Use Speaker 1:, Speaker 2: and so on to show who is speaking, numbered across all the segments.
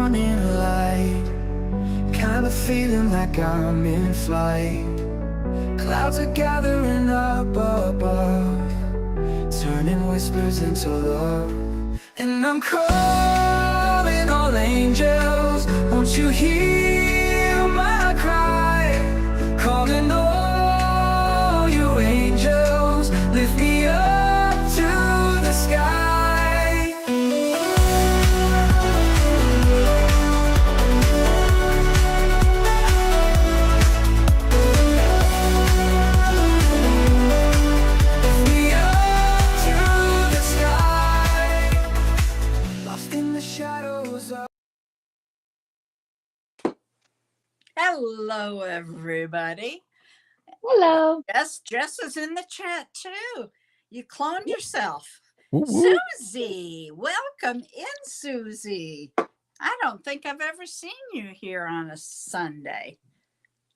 Speaker 1: morning light, kind of feeling like I'm in flight. Clouds are gathering up above, turning whispers into love. And I'm calling all angels, won't you hear my cry? Calling all you angels, lift me up to the sky. Lift me up to the sky. Lost in the shadows of
Speaker 2: Hello, everybody.
Speaker 3: Hello.
Speaker 2: Jess is in the chat too. You cloned yourself.
Speaker 4: Woo woo.
Speaker 2: Susie, welcome in, Susie. I don't think I've ever seen you here on a Sunday.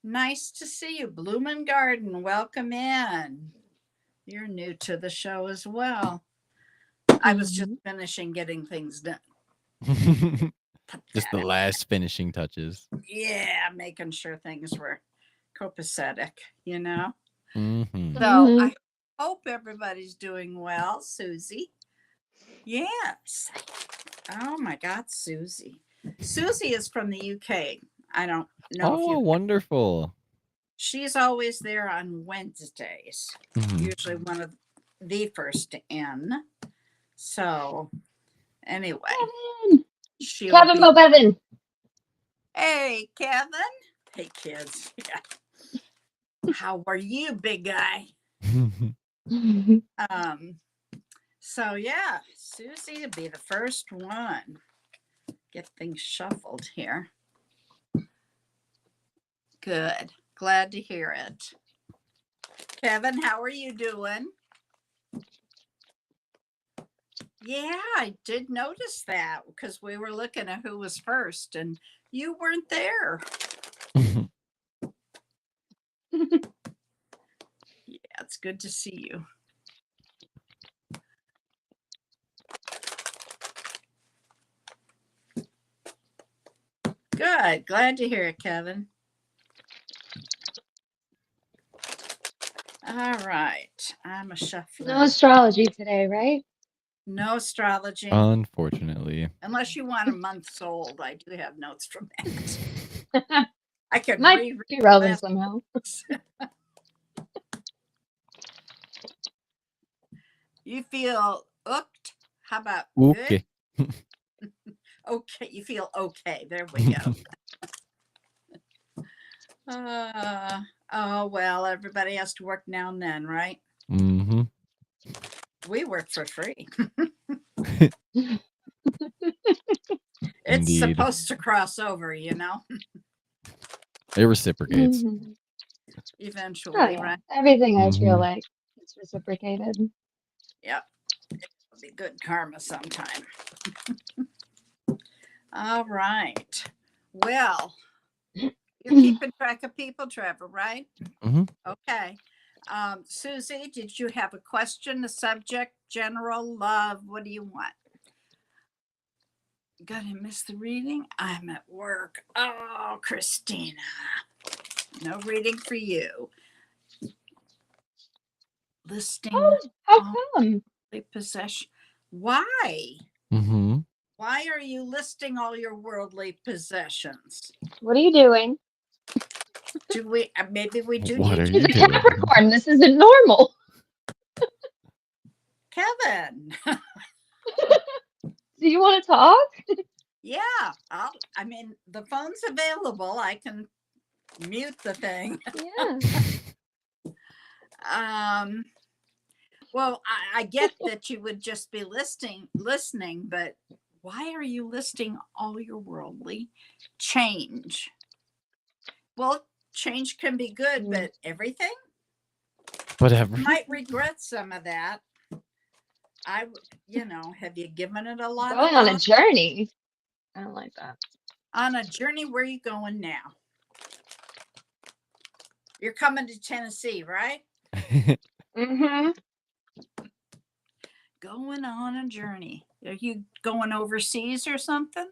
Speaker 2: Nice to see you. Bloomin' Garden, welcome in. You're new to the show as well. I was just finishing getting things done.
Speaker 4: Just the last finishing touches.
Speaker 2: Yeah, making sure things were copacetic, you know?
Speaker 4: Mm-hmm.
Speaker 2: So I hope everybody's doing well, Susie. Yes. Oh my God, Susie. Susie is from the UK. I don't know if
Speaker 4: Oh,
Speaker 2: you.
Speaker 4: wonderful.
Speaker 2: She's always there on Wednesdays,
Speaker 4: Mhm.
Speaker 2: usually one of the first in. So anyway,
Speaker 3: Kevin.
Speaker 2: she
Speaker 3: Kevin
Speaker 2: will be.
Speaker 3: Bevin.
Speaker 2: Hey, Kevin. Hey, kids. Yeah. How are you, big guy? So yeah, Susie will be the first one. Get things shuffled here. Good. Glad to hear it. Kevin, how are you doing? Yeah, I did notice that because we were looking at who was first and you weren't there. Yeah, it's good to see you. Good. Glad to hear it, Kevin. All right. I'm a shuffler.
Speaker 3: No astrology today, right?
Speaker 2: No astrology.
Speaker 4: Unfortunately.
Speaker 2: Unless you want a month's old. I do have notes from that. I could
Speaker 3: Might
Speaker 2: reread
Speaker 3: be relevant somehow.
Speaker 2: You feel hooked? How about
Speaker 4: Okay.
Speaker 2: good? Okay, you feel okay. There we go. Oh, well, everybody has to work now and then, right?
Speaker 4: Mm-hmm.
Speaker 2: We work for free. It's
Speaker 4: Indeed.
Speaker 2: supposed to cross over, you know?
Speaker 4: It reciprocates.
Speaker 2: Eventually,
Speaker 3: Oh, yeah.
Speaker 2: right?
Speaker 3: Everything I feel
Speaker 4: Mhm.
Speaker 3: like it's reciprocated.
Speaker 2: Yep. It'll be good karma sometime. All right. Well, you're keeping track of people, Trevor, right?
Speaker 4: Mhm.
Speaker 2: Okay. Susie, did you have a question, a subject, general, love? What do you want? Gonna miss the reading? I'm at work. Oh, Christina. No reading for you. Listing
Speaker 3: Oh, how come?
Speaker 2: possession. Why?
Speaker 4: Mm-hmm.
Speaker 2: Why are you listing all your worldly possessions?
Speaker 3: What are you doing?
Speaker 2: Do we? Maybe we do
Speaker 4: What are
Speaker 2: need
Speaker 3: He's
Speaker 4: you
Speaker 3: a
Speaker 4: doing?
Speaker 3: Capricorn. This isn't normal.
Speaker 2: Kevin.
Speaker 3: Do you want to talk?
Speaker 2: Yeah, I mean, the phone's available. I can mute the thing.
Speaker 3: Yeah.
Speaker 2: Well, I get that you would just be listening, but why are you listing all your worldly change? Well, change can be good, but everything?
Speaker 4: Whatever.
Speaker 2: You might regret some of that. Have you given it a lot
Speaker 3: Going
Speaker 2: of
Speaker 3: on a
Speaker 2: thought?
Speaker 3: journey. I don't like that.
Speaker 2: On a journey, where are you going now? You're coming to Tennessee, right?
Speaker 3: Mm-hmm.
Speaker 2: Going on a journey. Are you going overseas or something?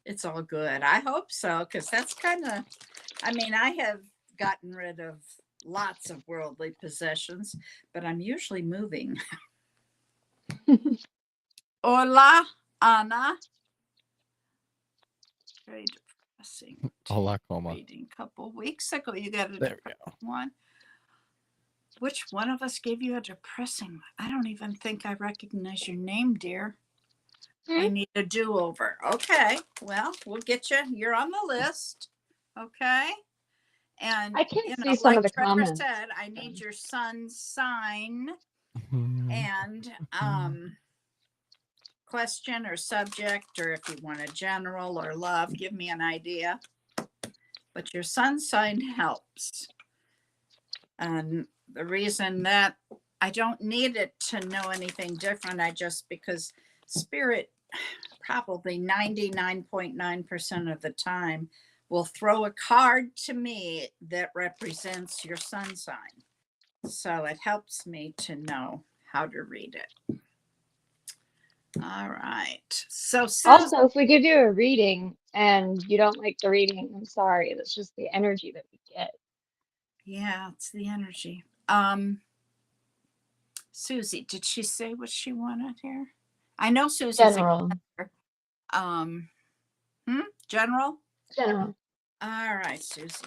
Speaker 2: It's all good. I hope so, because that's kind of, I mean, I have gotten rid of lots of worldly possessions, but I'm usually moving. Hola, Anna. Very depressing.
Speaker 4: Hola, coma.
Speaker 2: Reading a couple weeks ago, you got a
Speaker 4: There we
Speaker 2: depressing one. Which one of us gave you a depressing one? I don't even think I recognize your name, dear. I
Speaker 3: Hmm?
Speaker 2: need a do-over. Okay, well, we'll get you. You're on the list. Okay. And
Speaker 3: I can
Speaker 2: you know,
Speaker 3: see some
Speaker 2: like
Speaker 3: of the
Speaker 2: Trevor
Speaker 3: comments.
Speaker 2: said, I need your sun's sign
Speaker 4: Mhm.
Speaker 2: and question or subject, or if you want a general or love, give me an idea. But your sun sign helps. And the reason that I don't need it to know anything different, I just, because spirit probably 99.9% of the time will throw a card to me that represents your sun sign. So it helps me to know how to read it. All right. So Susan,
Speaker 3: Also, if we give you a reading and you don't like the reading, I'm sorry. That's just the energy that we get.
Speaker 2: yeah, it's the energy. Susie, did she say what she wanted here? I know Susie's
Speaker 3: General.
Speaker 2: general.
Speaker 3: General.
Speaker 2: All right, Susie.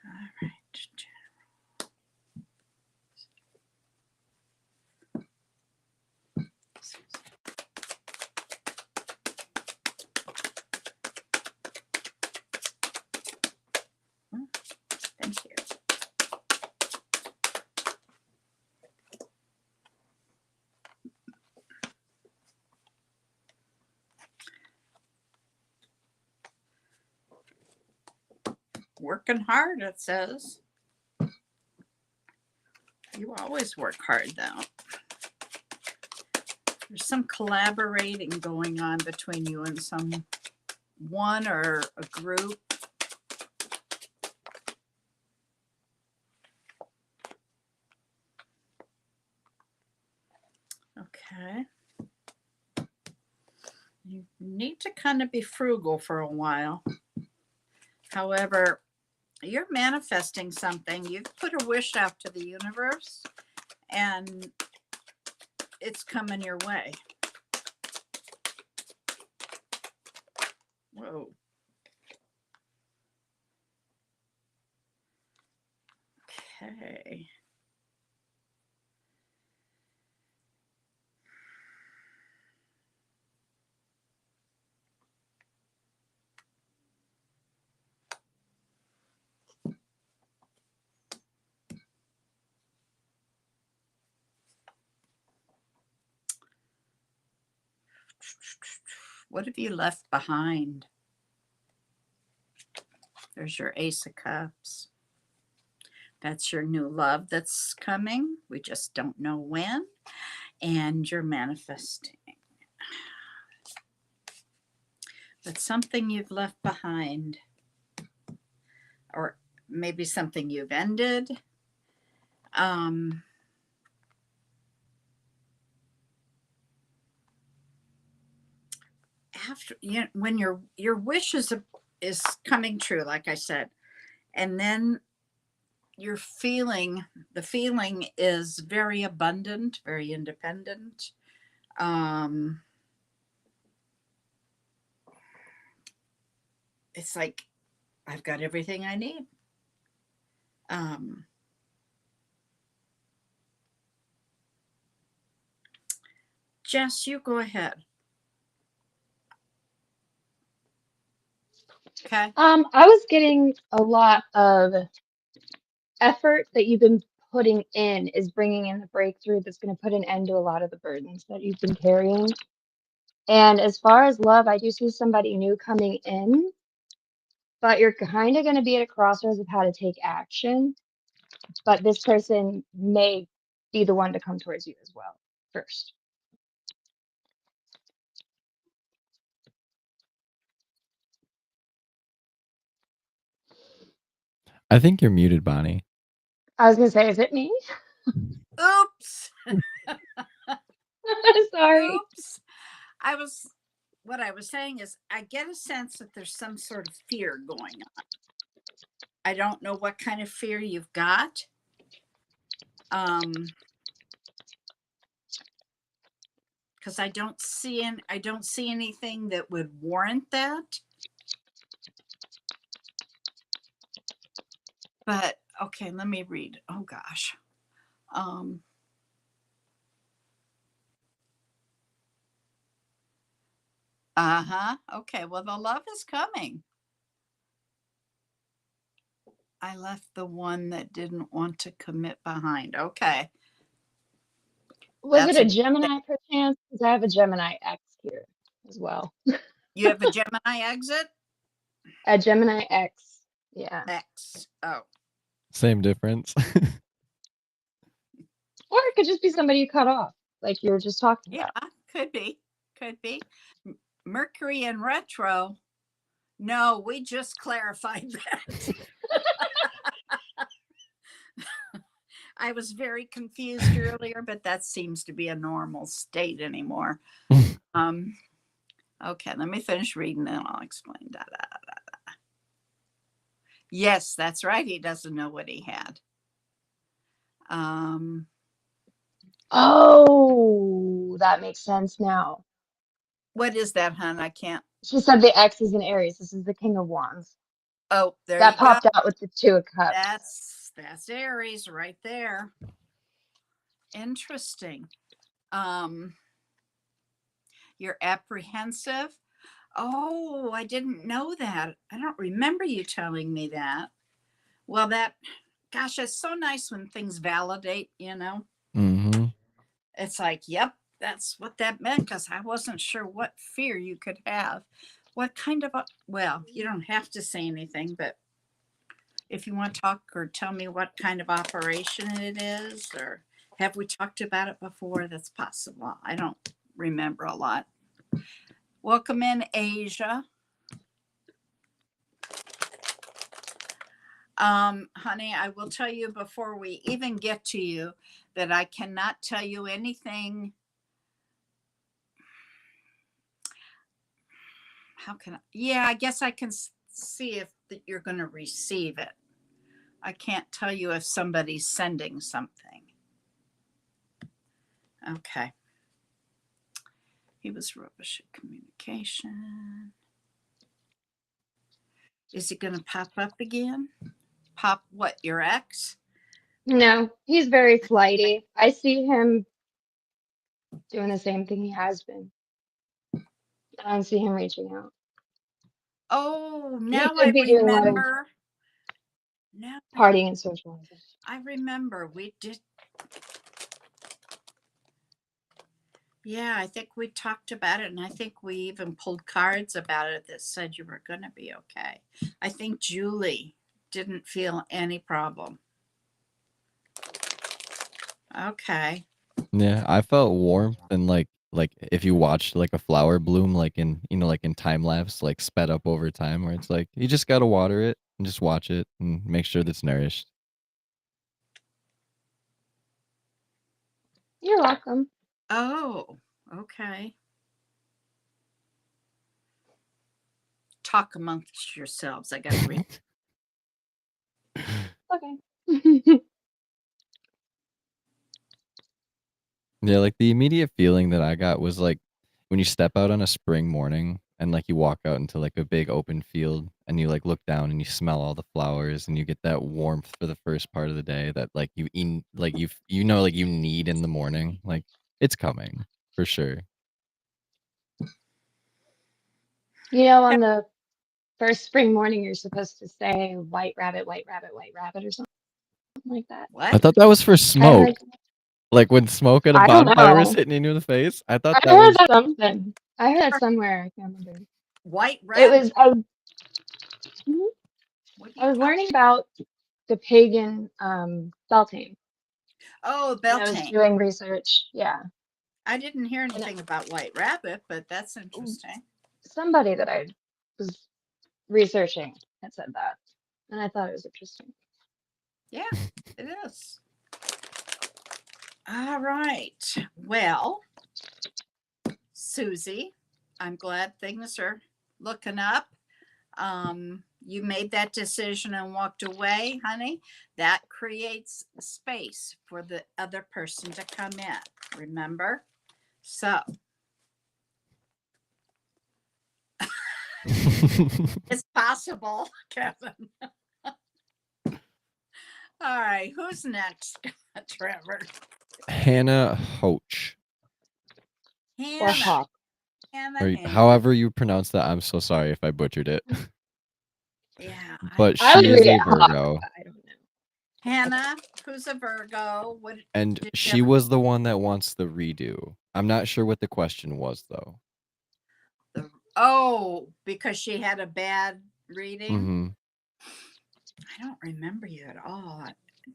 Speaker 2: All right. Thank you. Working hard, it says. You always work hard, though. There's some collaborating going on between you and someone or a group. Okay. You need to kind of be frugal for a while. However, you're manifesting something. You've put a wish out to the universe and it's coming your way. Whoa. Okay. What have you left behind? There's your Ace of Cups. That's your new love that's coming. We just don't know when. And you're manifesting. But something you've left behind, or maybe something you've ended. After, you know, when your wish is coming true, like I said, and then the feeling is very abundant, very independent. It's like I've got everything I need. Jess, you go ahead. Okay.
Speaker 3: I was getting a lot of effort that you've been putting in is bringing in the breakthrough that's going to put an end to a lot of the burdens that you've been carrying. And as far as love, I do see somebody new coming in, but you're kind of going to be at a crossroads of how to take action. But this person may be the one to come towards you as well first.
Speaker 4: I think you're muted, Bonnie.
Speaker 3: I was going to say, is it me?
Speaker 2: Oops.
Speaker 3: Sorry.
Speaker 2: Oops. What I was saying is I get a sense that there's some sort of fear going on. I don't know what kind of fear you've got. Because I don't see anything that would warrant that. But okay, let me read. Oh gosh. Okay, well, the love is coming. I left the one that didn't want to commit behind. Okay.
Speaker 3: Was
Speaker 2: That's
Speaker 3: it a
Speaker 2: a-
Speaker 3: Gemini perchance? Because I have a Gemini X here as well.
Speaker 2: You have a Gemini exit?
Speaker 3: A Gemini X. Yeah.
Speaker 2: X. Oh.
Speaker 4: Same difference.
Speaker 3: Or it could just be somebody you cut off, like you were just talking
Speaker 2: Yeah,
Speaker 3: about.
Speaker 2: could be. Could be. Mercury in retro. No, we just clarified that. I was very confused earlier, but that seems to be a normal state anymore. Okay, let me finish reading and I'll explain. Da, da, da, da. Yes, that's right. He doesn't know what he had.
Speaker 3: Oh, that makes sense now.
Speaker 2: What is that, hon? I can't.
Speaker 3: She said the X is in Aries. This is the King of Wands.
Speaker 2: Oh, there
Speaker 3: That
Speaker 2: you go.
Speaker 3: popped out with the Two of Cups.
Speaker 2: That's Aries right there. Interesting. You're apprehensive. Oh, I didn't know that. I don't remember you telling me that. Well, gosh, it's so nice when things validate,
Speaker 4: Mm-hmm.
Speaker 2: It's like, yep, that's what that meant, because I wasn't sure what fear you could have. What kind of well, you don't have to say anything, but if you want to talk or tell me what kind of operation it is, or have we talked about it before? That's possible. I don't remember a lot. Welcome in, Asia. Honey, I will tell you before we even get to you that I cannot tell you anything. How can I? Yeah, I guess I can see if you're going to receive it. I can't tell you if somebody's sending something. Okay. He was rubbish at communication. Is it going to pop up again? Pop what? Your ex?
Speaker 3: No, he's very flighty. I see him doing the same thing he has been. I don't see him reaching out.
Speaker 2: Oh,
Speaker 3: He
Speaker 2: now
Speaker 3: could
Speaker 2: I
Speaker 3: be doing a lot of
Speaker 2: remember. Now
Speaker 3: partying and socializing.
Speaker 2: I remember we did. Yeah, I think we talked about it, and I think we even pulled cards about it that said you were going to be okay. I think Julie didn't feel any problem. Okay.
Speaker 4: Yeah, I felt warmth and like if you watched like a flower bloom like in like in time lapse, like sped up over time, where it's like you just gotta water it and just watch it and make sure that's nourished.
Speaker 3: You're welcome.
Speaker 2: Oh, okay. Talk amongst yourselves. I got to read.
Speaker 3: Okay.
Speaker 4: Yeah, like the immediate feeling that I got was like when you step out on a spring morning and like you walk out into like a big open field and you like look down and you smell all the flowers and you get that warmth for the first part of the day that like you like like you need in the morning. Like it's coming for sure.
Speaker 3: On the first spring morning, you're supposed to say white rabbit, white rabbit, white rabbit, or something like that.
Speaker 4: I
Speaker 2: What?
Speaker 4: thought that was for
Speaker 3: Kind of
Speaker 4: smoke.
Speaker 3: like,
Speaker 4: Like when smoke at a
Speaker 3: I don't
Speaker 4: bonfire was
Speaker 3: know.
Speaker 4: hitting you in the face. I thought
Speaker 3: I
Speaker 4: that
Speaker 3: heard
Speaker 4: was
Speaker 3: that something. I heard that somewhere. I can't remember.
Speaker 2: White
Speaker 3: It
Speaker 2: rabbit?
Speaker 3: was.
Speaker 2: What do
Speaker 3: I
Speaker 2: you
Speaker 3: was
Speaker 2: talk?
Speaker 3: learning about the pagan Beltane.
Speaker 2: Oh,
Speaker 3: And I was
Speaker 2: Beltane.
Speaker 3: doing research. Yeah.
Speaker 2: I didn't hear anything about white rabbit, but that's interesting.
Speaker 3: Somebody that I was researching had said that. And I thought it was interesting.
Speaker 2: Yeah, it is. All right. Well, Susie, I'm glad things are looking up. You made that decision and walked away, honey. That creates space for the other person to come in. Remember? So it's possible, Kevin. All right, who's next, Trevor?
Speaker 4: Hannah Hoach,
Speaker 3: Or
Speaker 2: Hannah.
Speaker 3: Hawk.
Speaker 2: Hannah.
Speaker 4: or
Speaker 2: Hannah.
Speaker 4: however you pronounce that. I'm so sorry if I butchered it.
Speaker 2: Yeah.
Speaker 4: But
Speaker 3: I would
Speaker 4: she is
Speaker 3: read
Speaker 4: a
Speaker 3: it Hawk.
Speaker 4: Virgo,
Speaker 3: I don't know.
Speaker 2: Hannah, who's a Virgo? What
Speaker 4: and
Speaker 2: did you
Speaker 4: she
Speaker 2: ever-
Speaker 4: was the one that wants the redo. I'm not sure what the question was though.
Speaker 2: Oh, because she had a bad reading.
Speaker 4: Hmm.
Speaker 2: I don't remember you at all.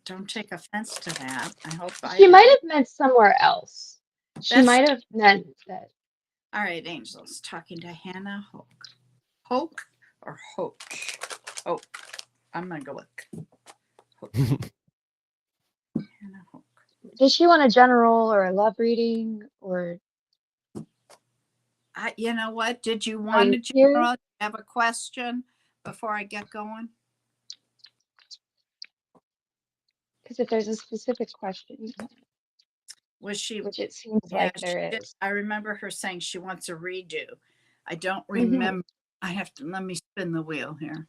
Speaker 2: Don't take offense to that. I hope I
Speaker 3: She
Speaker 2: did.
Speaker 3: might have meant somewhere else. She
Speaker 2: That's-
Speaker 3: might have meant that.
Speaker 2: All right, Angels, talking to Hannah Hoke. Hoke or Hoach? Hoke. I'm gonna go with Hoke. Hannah Hoke.
Speaker 3: Does she want a general or a love reading or
Speaker 2: You know what? Did you
Speaker 3: are
Speaker 2: want
Speaker 3: you
Speaker 2: to
Speaker 3: here?
Speaker 2: general? Have a question before I get going?
Speaker 3: Because if there's a specific question, you can,
Speaker 2: Was she?
Speaker 3: which it seems
Speaker 2: Yeah,
Speaker 3: like
Speaker 2: she
Speaker 3: there
Speaker 2: did.
Speaker 3: is.
Speaker 2: I remember her saying she wants a redo. I don't
Speaker 3: Mhm.
Speaker 2: remember. I have to let me spin the wheel here.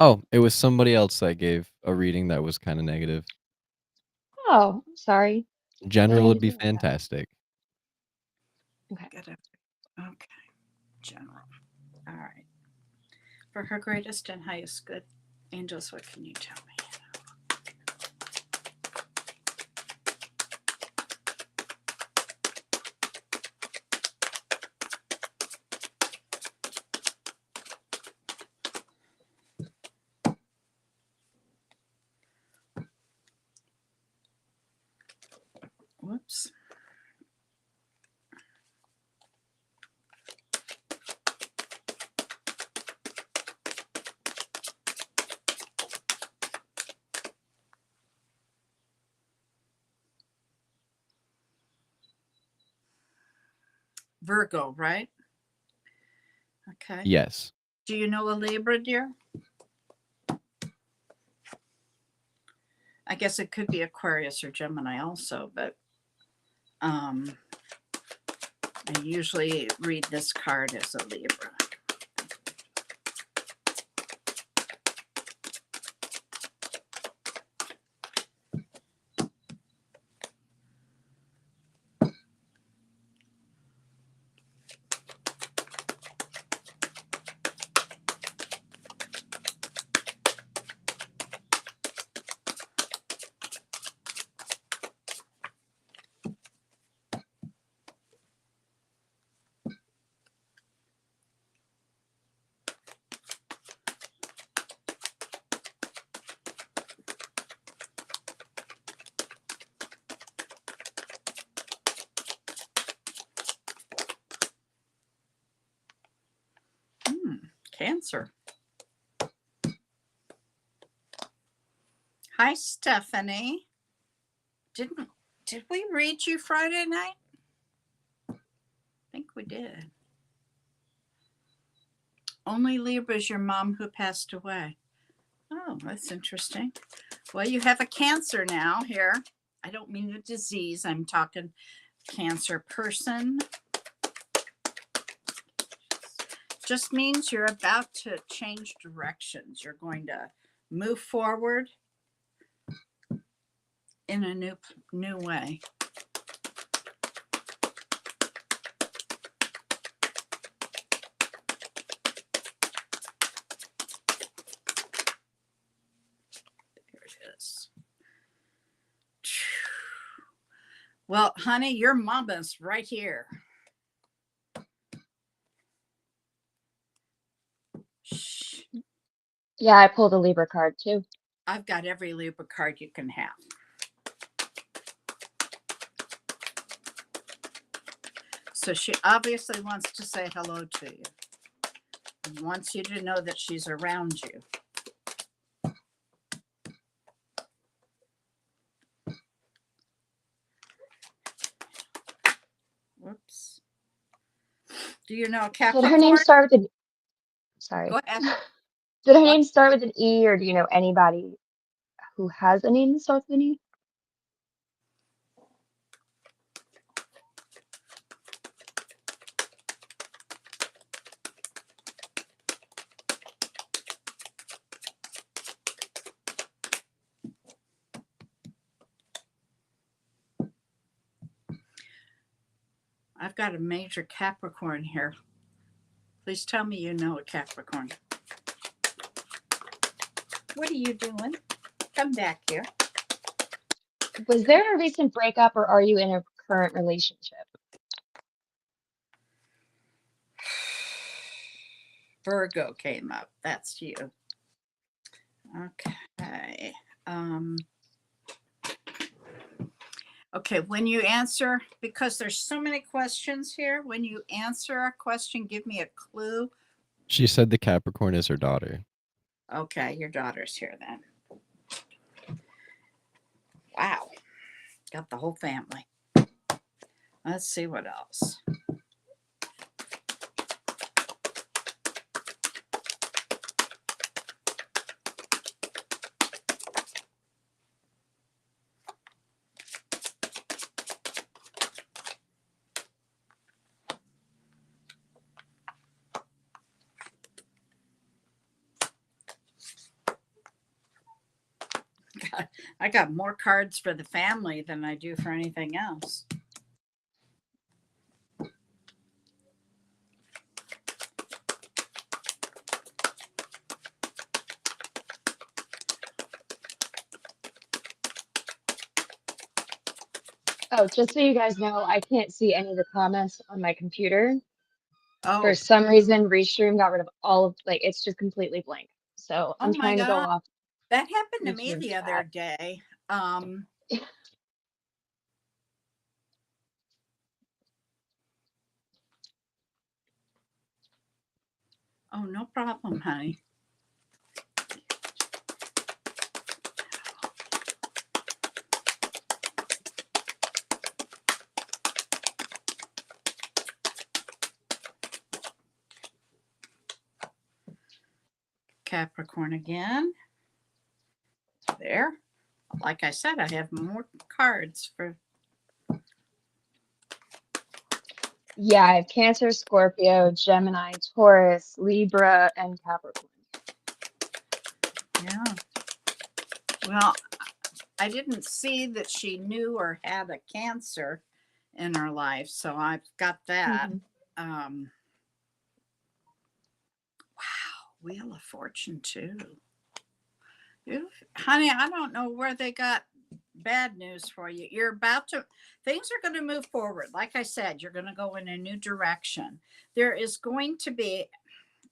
Speaker 4: Oh, it was somebody else that gave a reading that was kind of negative.
Speaker 3: Oh, sorry.
Speaker 4: General
Speaker 3: Yeah,
Speaker 4: would be
Speaker 3: yeah.
Speaker 4: fantastic.
Speaker 2: Get it. Okay. General. All right. For her greatest and highest good, angels, what can you tell me? Whoops. Virgo, right? Okay.
Speaker 4: Yes.
Speaker 2: Do you know a Libra, dear? I guess it could be Aquarius or Gemini also, but I usually read this card as a Libra. Cancer. Hi, Stephanie. Did we read you Friday night? I think we did. Only Libra's your mom who passed away. Oh, that's interesting. Well, you have a Cancer now here. I don't mean a disease. I'm talking Cancer person. Just means you're about to change directions. You're going to move forward in a new way. There it is. Well, honey, your mama's right here. Shh.
Speaker 3: Yeah, I pulled a Libra card too.
Speaker 2: I've got every Libra card you can have. So she obviously wants to say hello to you. And wants you to know that she's around you. Do you know
Speaker 3: Did her name
Speaker 2: Capricorn?
Speaker 3: start with an sorry?
Speaker 2: Go ahead.
Speaker 3: Did her
Speaker 2: What?
Speaker 3: name start with an E, or do you know anybody who has a name that starts with an E?
Speaker 2: I've got a major Capricorn here. Please tell me you know a Capricorn. What are you doing? Come back here.
Speaker 3: Was there a recent breakup, or are you in a current relationship?
Speaker 2: Virgo came up. That's you. Okay. Okay, when you answer, because there's so many questions here, when you answer a question, give me a clue.
Speaker 4: She said the Capricorn is her daughter.
Speaker 2: Okay, your daughter's here then. Wow. Got the whole family. Let's see what else. I got more cards for the family than I do for anything else.
Speaker 3: Oh, just so you guys know, I can't see any of the comments on my computer.
Speaker 2: Oh,
Speaker 3: For some reason, Restream got rid of all of, like, it's just completely blank. So I'm
Speaker 2: oh my
Speaker 3: trying to go
Speaker 2: God.
Speaker 3: off
Speaker 2: That happened to me
Speaker 3: Restream
Speaker 2: the other
Speaker 3: chat.
Speaker 2: day. Oh, no problem, honey. Capricorn again. There. Like I said, I have more cards for.
Speaker 3: Yeah, I have Cancer, Scorpio, Gemini, Taurus, Libra, and Capricorn.
Speaker 2: Yeah. Well, I didn't see that she knew or had a Cancer in her life, so I've got that.
Speaker 3: Mhm.
Speaker 2: Wow, Wheel of Fortune too. Honey, I don't know where they got bad news for you. Things are going to move forward. Like I said, you're going to go in a new direction. There is going to be,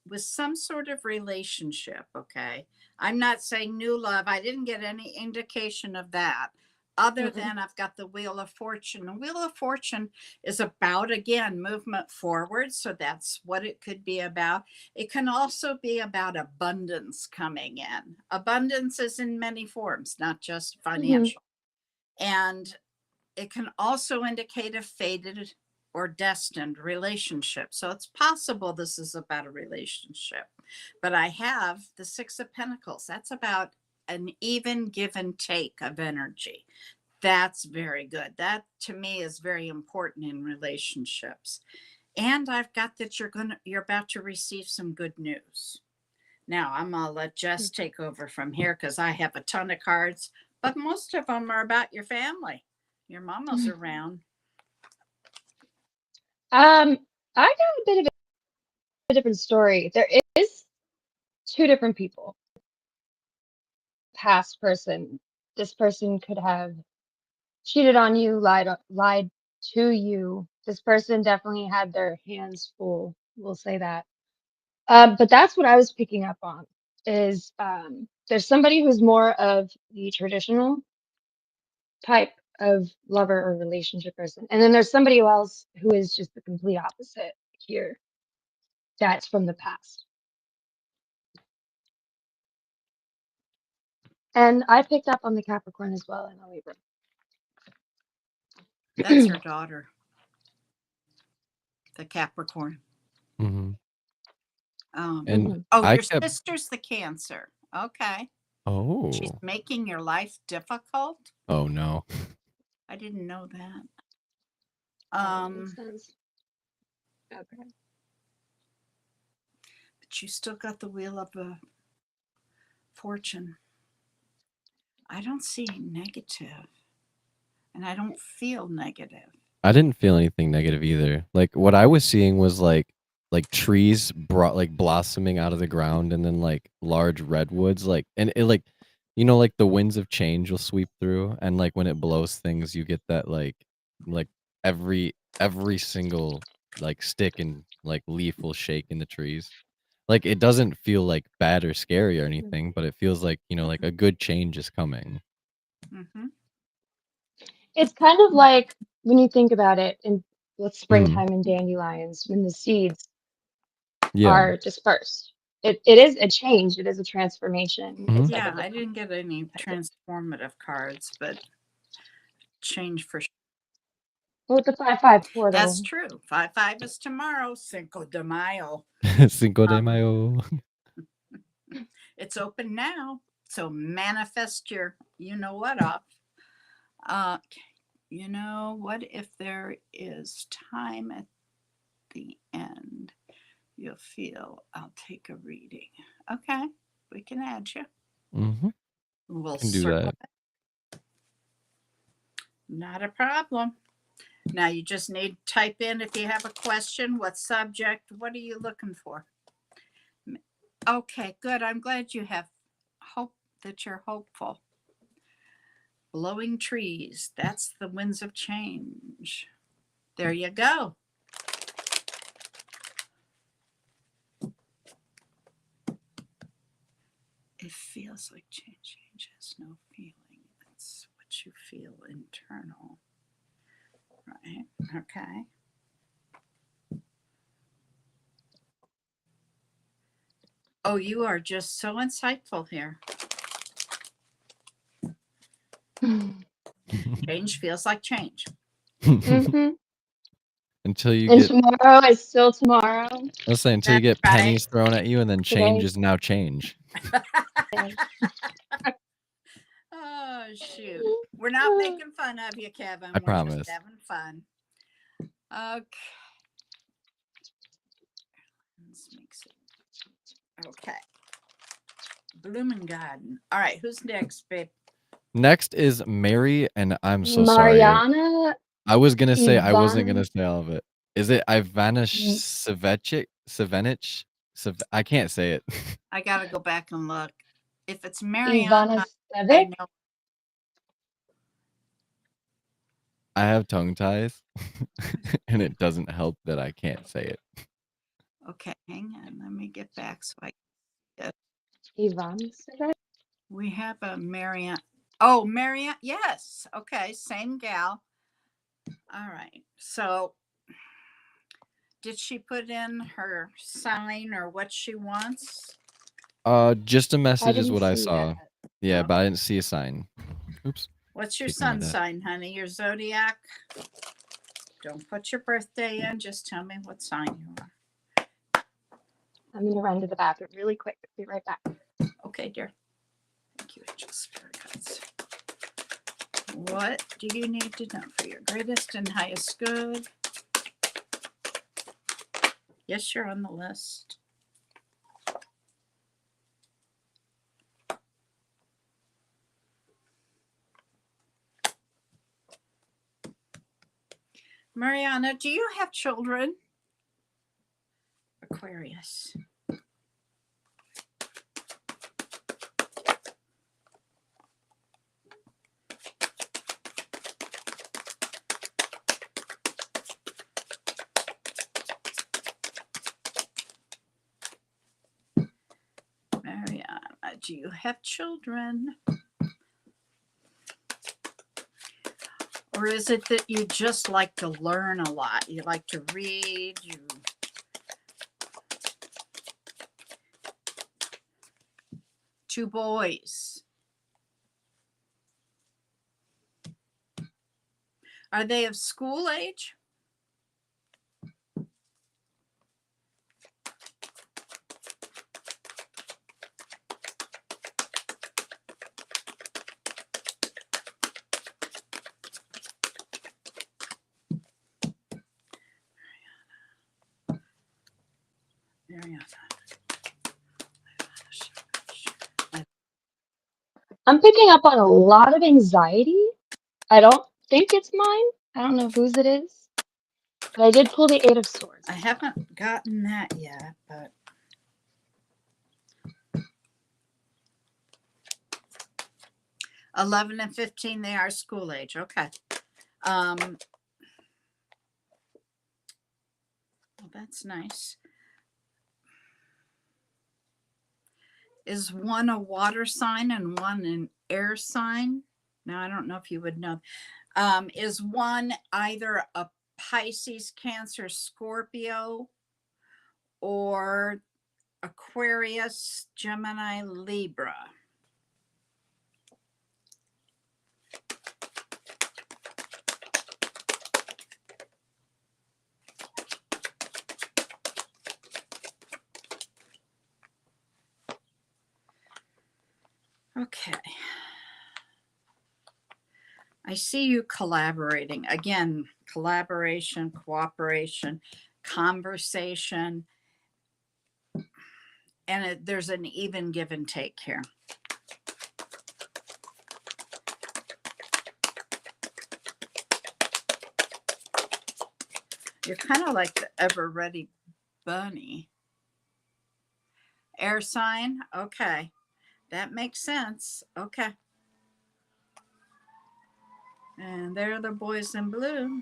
Speaker 2: with some sort of relationship, okay? I'm not saying new love. I didn't get any indication of that. Other than I've got the Wheel of Fortune. The Wheel of Fortune is about, again, movement forward. So that's what it could be about. It can also be about abundance coming in. Abundance is in many forms, not just financial. And it can also indicate a fated or destined relationship. So it's possible this is about a relationship. But I have the Six of Pentacles. That's about an even give and take of energy. That's very good. That to me is very important in relationships. And I've got that you're about to receive some good news. Now I'm gonna let Jess take over from here because I have a ton of cards, but most of them are about your family. Your mama's around.
Speaker 3: I got a bit of a different story. There is two different people. Past person. This person could have cheated on you, lied to you. This person definitely had their hands full. We'll say that. But that's what I was picking up on. Is there's somebody who's more of the traditional type of lover or relationship person, and then there's somebody else who is just the complete opposite here. That's from the past. And I picked up on the Capricorn as well and the Libra.
Speaker 2: That's her daughter, the Capricorn.
Speaker 4: Mhm.
Speaker 2: Um,
Speaker 4: And
Speaker 3: Mhm.
Speaker 2: oh,
Speaker 4: I
Speaker 2: your
Speaker 4: kept
Speaker 2: sister's the Cancer. Okay. She's
Speaker 4: Oh.
Speaker 2: making your life difficult?
Speaker 4: Oh, no.
Speaker 2: I didn't know that.
Speaker 3: That makes sense. Okay.
Speaker 2: But you still got the Wheel of Fortune. I don't see negative, and I don't feel negative.
Speaker 4: I didn't feel anything negative either. Like, what I was seeing was, like, trees brought like, blossoming out of the ground and then, like, large redwoods, like and it, like like, the winds of change will sweep through, and, like, when it blows things, you get that, like, every single, like, stick and, like, leaf will shake in the trees. Like, it doesn't feel, like, bad or scary or anything, but it feels like, like, a good change is coming.
Speaker 2: Mm-hmm.
Speaker 3: It's kind of like when you think about it in with
Speaker 4: Mhm.
Speaker 3: springtime and dandelions, when the seeds
Speaker 4: Yeah.
Speaker 3: are dispersed. It is a change. It is a transformation.
Speaker 4: Mhm.
Speaker 3: It's like a
Speaker 2: Yeah, I
Speaker 3: different
Speaker 2: didn't get any
Speaker 3: type of.
Speaker 2: transformative cards, but change for sure.
Speaker 3: Well, with the 5/5
Speaker 2: That's
Speaker 3: portal.
Speaker 2: true. 5/5 is tomorrow, Cinco de Mayo.
Speaker 4: Cinco de
Speaker 2: Um,
Speaker 4: Mayo.
Speaker 2: it's open now, so manifest your you know what up. Uh, what if there is time at the end? You'll feel I'll take a reading. Okay, we can add you.
Speaker 4: Mhm.
Speaker 2: We'll
Speaker 4: Can do
Speaker 2: circle
Speaker 4: that.
Speaker 2: it. Not a problem. Now you just need to type in if you have a question, what subject, what are you looking for? Okay, good. I'm glad you have hope that you're hopeful. Blowing trees, that's the winds of change. There you go. It feels like change. Change has no feeling. It's what you feel internal. Right? Okay. Oh, you are just so insightful here. Change feels like change.
Speaker 3: Mm-hmm.
Speaker 4: Until you
Speaker 3: And
Speaker 4: get
Speaker 3: tomorrow is still tomorrow.
Speaker 4: let's say until you
Speaker 2: That's
Speaker 4: get
Speaker 2: right.
Speaker 4: pennies thrown at you and then change
Speaker 3: Today.
Speaker 4: is now change.
Speaker 2: Oh, shoot. We're not making fun of you, Kevin.
Speaker 4: I
Speaker 2: We're just
Speaker 4: promise.
Speaker 2: having fun. Okay. Let's mix it. Okay. Blooming Garden. All right. Who's next, babe?
Speaker 4: Next is Mary, and I'm so sorry.
Speaker 3: Mariana
Speaker 4: I was gonna say I wasn't
Speaker 3: Ivana
Speaker 4: gonna say all of it. Is it Ivana
Speaker 3: Mm.
Speaker 4: Savenich? I can't say it.
Speaker 2: I got to go back and look. If it's Mariana,
Speaker 3: Ivana
Speaker 2: I
Speaker 3: Sevic.
Speaker 2: know.
Speaker 4: I have tongue ties, and it doesn't help that I can't say it.
Speaker 2: Okay. Hang on. Let me get back.
Speaker 3: Ivana Sevic.
Speaker 2: We have a Mariana. Oh, Mariana. Yes. Okay. Same gal. All right. So did she put in her sign or what she wants?
Speaker 4: Just a
Speaker 3: I
Speaker 4: message is
Speaker 3: didn't
Speaker 4: what I
Speaker 3: see
Speaker 4: saw.
Speaker 3: that.
Speaker 4: Yeah,
Speaker 2: Oh.
Speaker 4: but I didn't see a sign. Oops.
Speaker 2: What's your
Speaker 4: Ignore
Speaker 2: sun
Speaker 4: that.
Speaker 2: sign, honey? Your zodiac? Don't put your birthday in. Just tell me what sign you are.
Speaker 3: I'm gonna run to the bathroom really quick. Be right back.
Speaker 2: Okay, dear. Thank you, Angel Spirit Guides. What do you need to know for your greatest and highest good? Yes, you're on the list. Mariana, do you have children? Aquarius. Mariana, do you have children? Or is it that you just like to learn a lot? You like to read, two boys. Are they of school age?
Speaker 3: I'm picking up on a lot of anxiety. I don't think it's mine. I don't know whose it is. But I did pull the Eight of Swords.
Speaker 2: I haven't gotten that yet, but 11 and 15, they are school age. Okay. Well, that's nice. Is one a water sign and one an air sign? Now, I don't know if you would know. Is one either a Pisces, Cancer, Scorpio, or Aquarius, Gemini, Libra? Okay. I see you collaborating. Again, collaboration, cooperation, conversation, and there's an even give and take here. You're kind of like the ever ready bunny. Air sign. Okay. That makes sense. Okay. And there are the boys in blue.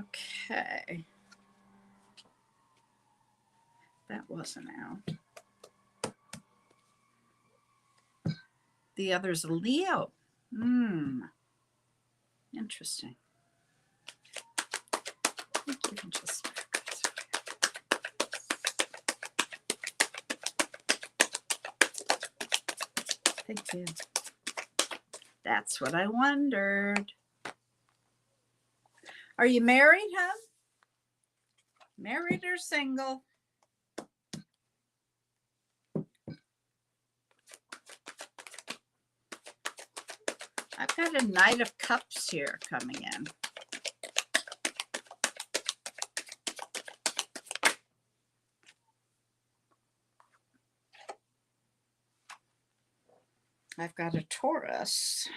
Speaker 2: Okay. That wasn't out. The other's a Leo. Interesting. You can just thank you. That's what I wondered. Are you married, huh? Married or single? I've got a Knight of Cups here coming in. I've got a Taurus.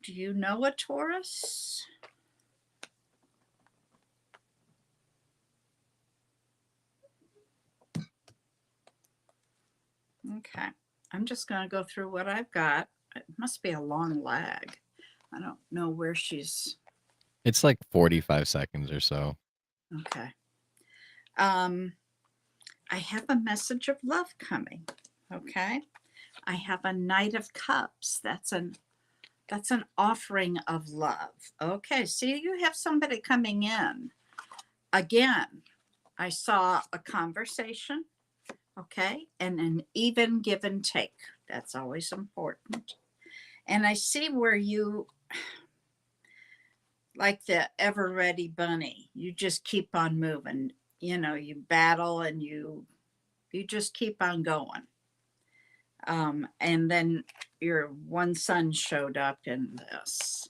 Speaker 2: Do you know a Taurus? Okay. I'm just going to go through what I've got. It must be a long lag. I don't know where she's.
Speaker 4: It's like 45 seconds or so.
Speaker 2: Okay. I have a message of love coming. Okay. I have a Knight of Cups. That's an offering of love. Okay. See, you have somebody coming in. Again, I saw a conversation. Okay. And an even give and take. That's always important. And I see where you, like the ever ready bunny, you just keep on moving. You know, you battle and you just keep on going. And then your one son showed up in this.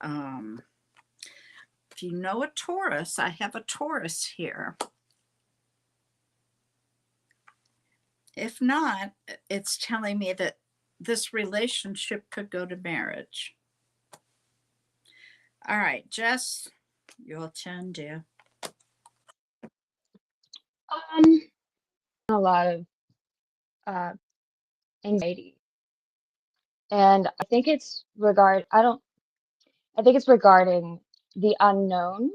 Speaker 2: If you know a Taurus, I have a Taurus here. If not, it's telling me that this relationship could go to marriage. All right, Jess, your turn, dear.
Speaker 3: A lot of anxiety, and I think it's regarding the unknown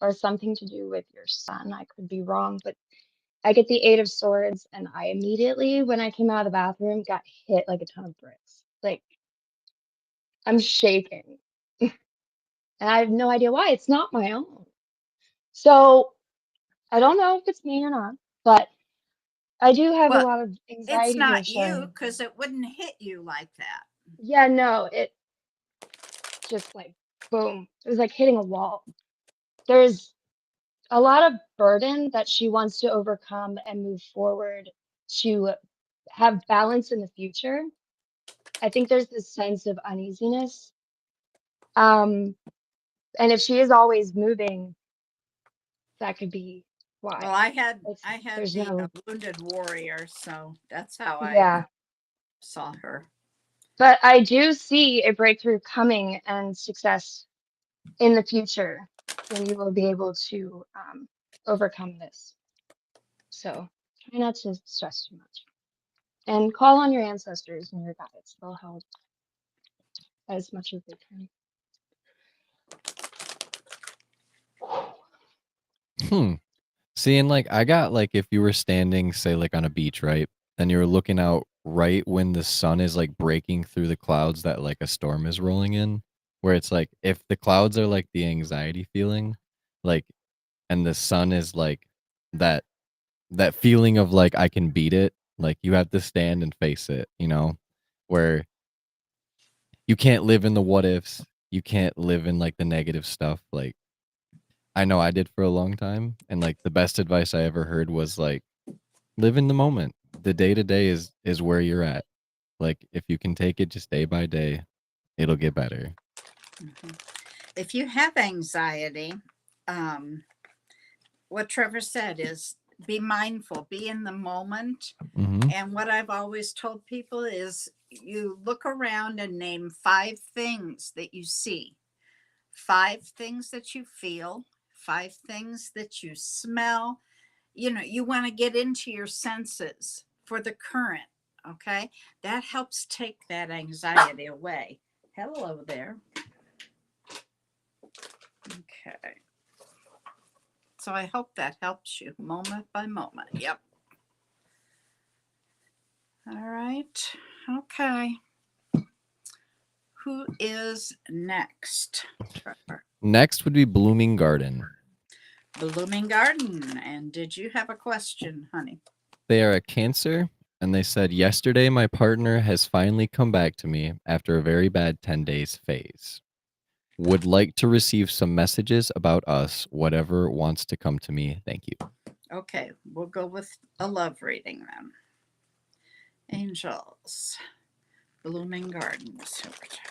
Speaker 3: or something to do with your son. I could be wrong, but I get the Eight of Swords, and I immediately, when I came out of the bathroom, got hit like a ton of bricks. Like, I'm shaking. And I have no idea why. It's not my own. So I don't know if it's me or not, but I do have a
Speaker 2: Well,
Speaker 3: lot of
Speaker 2: it's
Speaker 3: anxiety here
Speaker 2: not you
Speaker 3: showing.
Speaker 2: because it wouldn't hit you like that.
Speaker 3: Yeah, no, it just like boom. It was like hitting a wall. There's a lot of burden that she wants to overcome and move forward to have balance in the future. I think there's this sense of uneasiness. And if she is always moving, that could be why.
Speaker 2: Well, I had
Speaker 3: There's
Speaker 2: the
Speaker 3: no,
Speaker 2: wounded warrior, so that's how I
Speaker 3: yeah.
Speaker 2: saw her.
Speaker 3: But I do see a breakthrough coming and success in the future when you will be able to overcome this. So try not to stress too much. And call on your ancestors and your guides. They'll help as much as they can.
Speaker 4: Seeing like I got like if you were standing, say like on a beach, right? And you're looking out right when the sun is like breaking through the clouds that like a storm is rolling in, where it's like if the clouds are like the anxiety feeling, like and the sun is like that that feeling of like I can beat it, like you have to stand and face it, you know, where you can't live in the what ifs, you can't live in like the negative stuff. Like I know I did for a long time, and like the best advice I ever heard was like live in the moment. The day to day is where you're at. Like if you can take it just day by day, it'll get better.
Speaker 2: Mhm. If you have anxiety, what Trevor said is be mindful, be in the moment.
Speaker 4: Hmm.
Speaker 2: And what I've always told people is you look around and name 5 things that you see, 5 things that you feel, 5 things that you smell. You know, you want to get into your senses for the current. Okay. That helps take that anxiety away. Hello there. Okay. So I hope that helps you moment by moment. Yep. All right. Okay. Who is next? Trevor.
Speaker 4: Next would be Blooming Garden.
Speaker 2: Blooming Garden. And did you have a question, honey?
Speaker 4: They are a Cancer, and they said, yesterday my partner has finally come back to me after a very bad 10 days phase. Would like to receive some messages about us, whatever wants to come to me. Thank you.
Speaker 2: Okay, we'll go with a love reading then. Angels. Blooming Gardens. Love reading.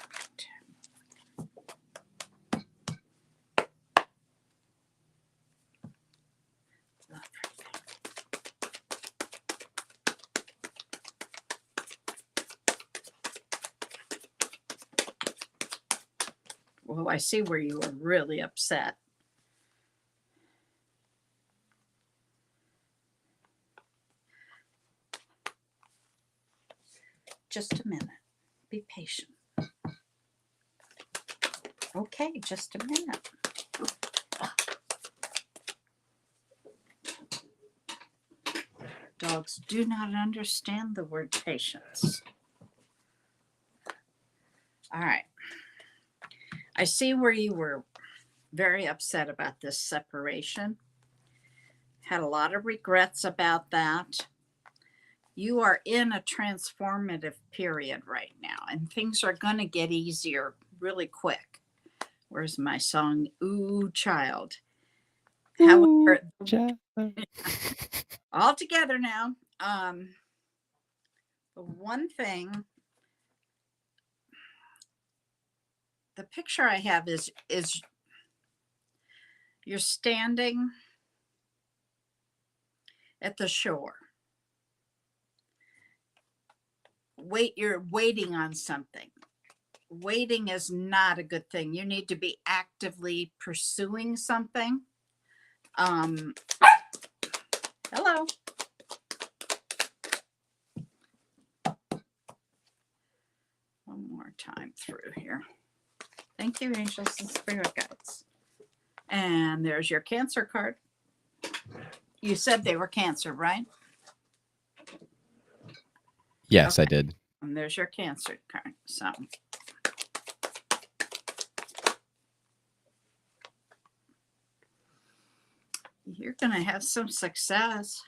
Speaker 2: Well, I see where you were really upset. Just a minute. Be patient. Okay, just a minute. Dogs do not understand the word patience. All right. I see where you were very upset about this separation. Had a lot of regrets about that. You are in a transformative period right now, and things are going to get easier really quick. Where's my song? Ooh, child. However, all together now. The one thing, the picture I have is you're standing at the shore. You're waiting on something. Waiting is not a good thing. You need to be actively pursuing something. Hello. One more time through here. Thank you, angels and spirit guides. And there's your Cancer card. You said they were Cancer, right?
Speaker 4: Yes,
Speaker 2: Okay.
Speaker 4: I did.
Speaker 2: And there's your Cancer card. So you're going to have some success.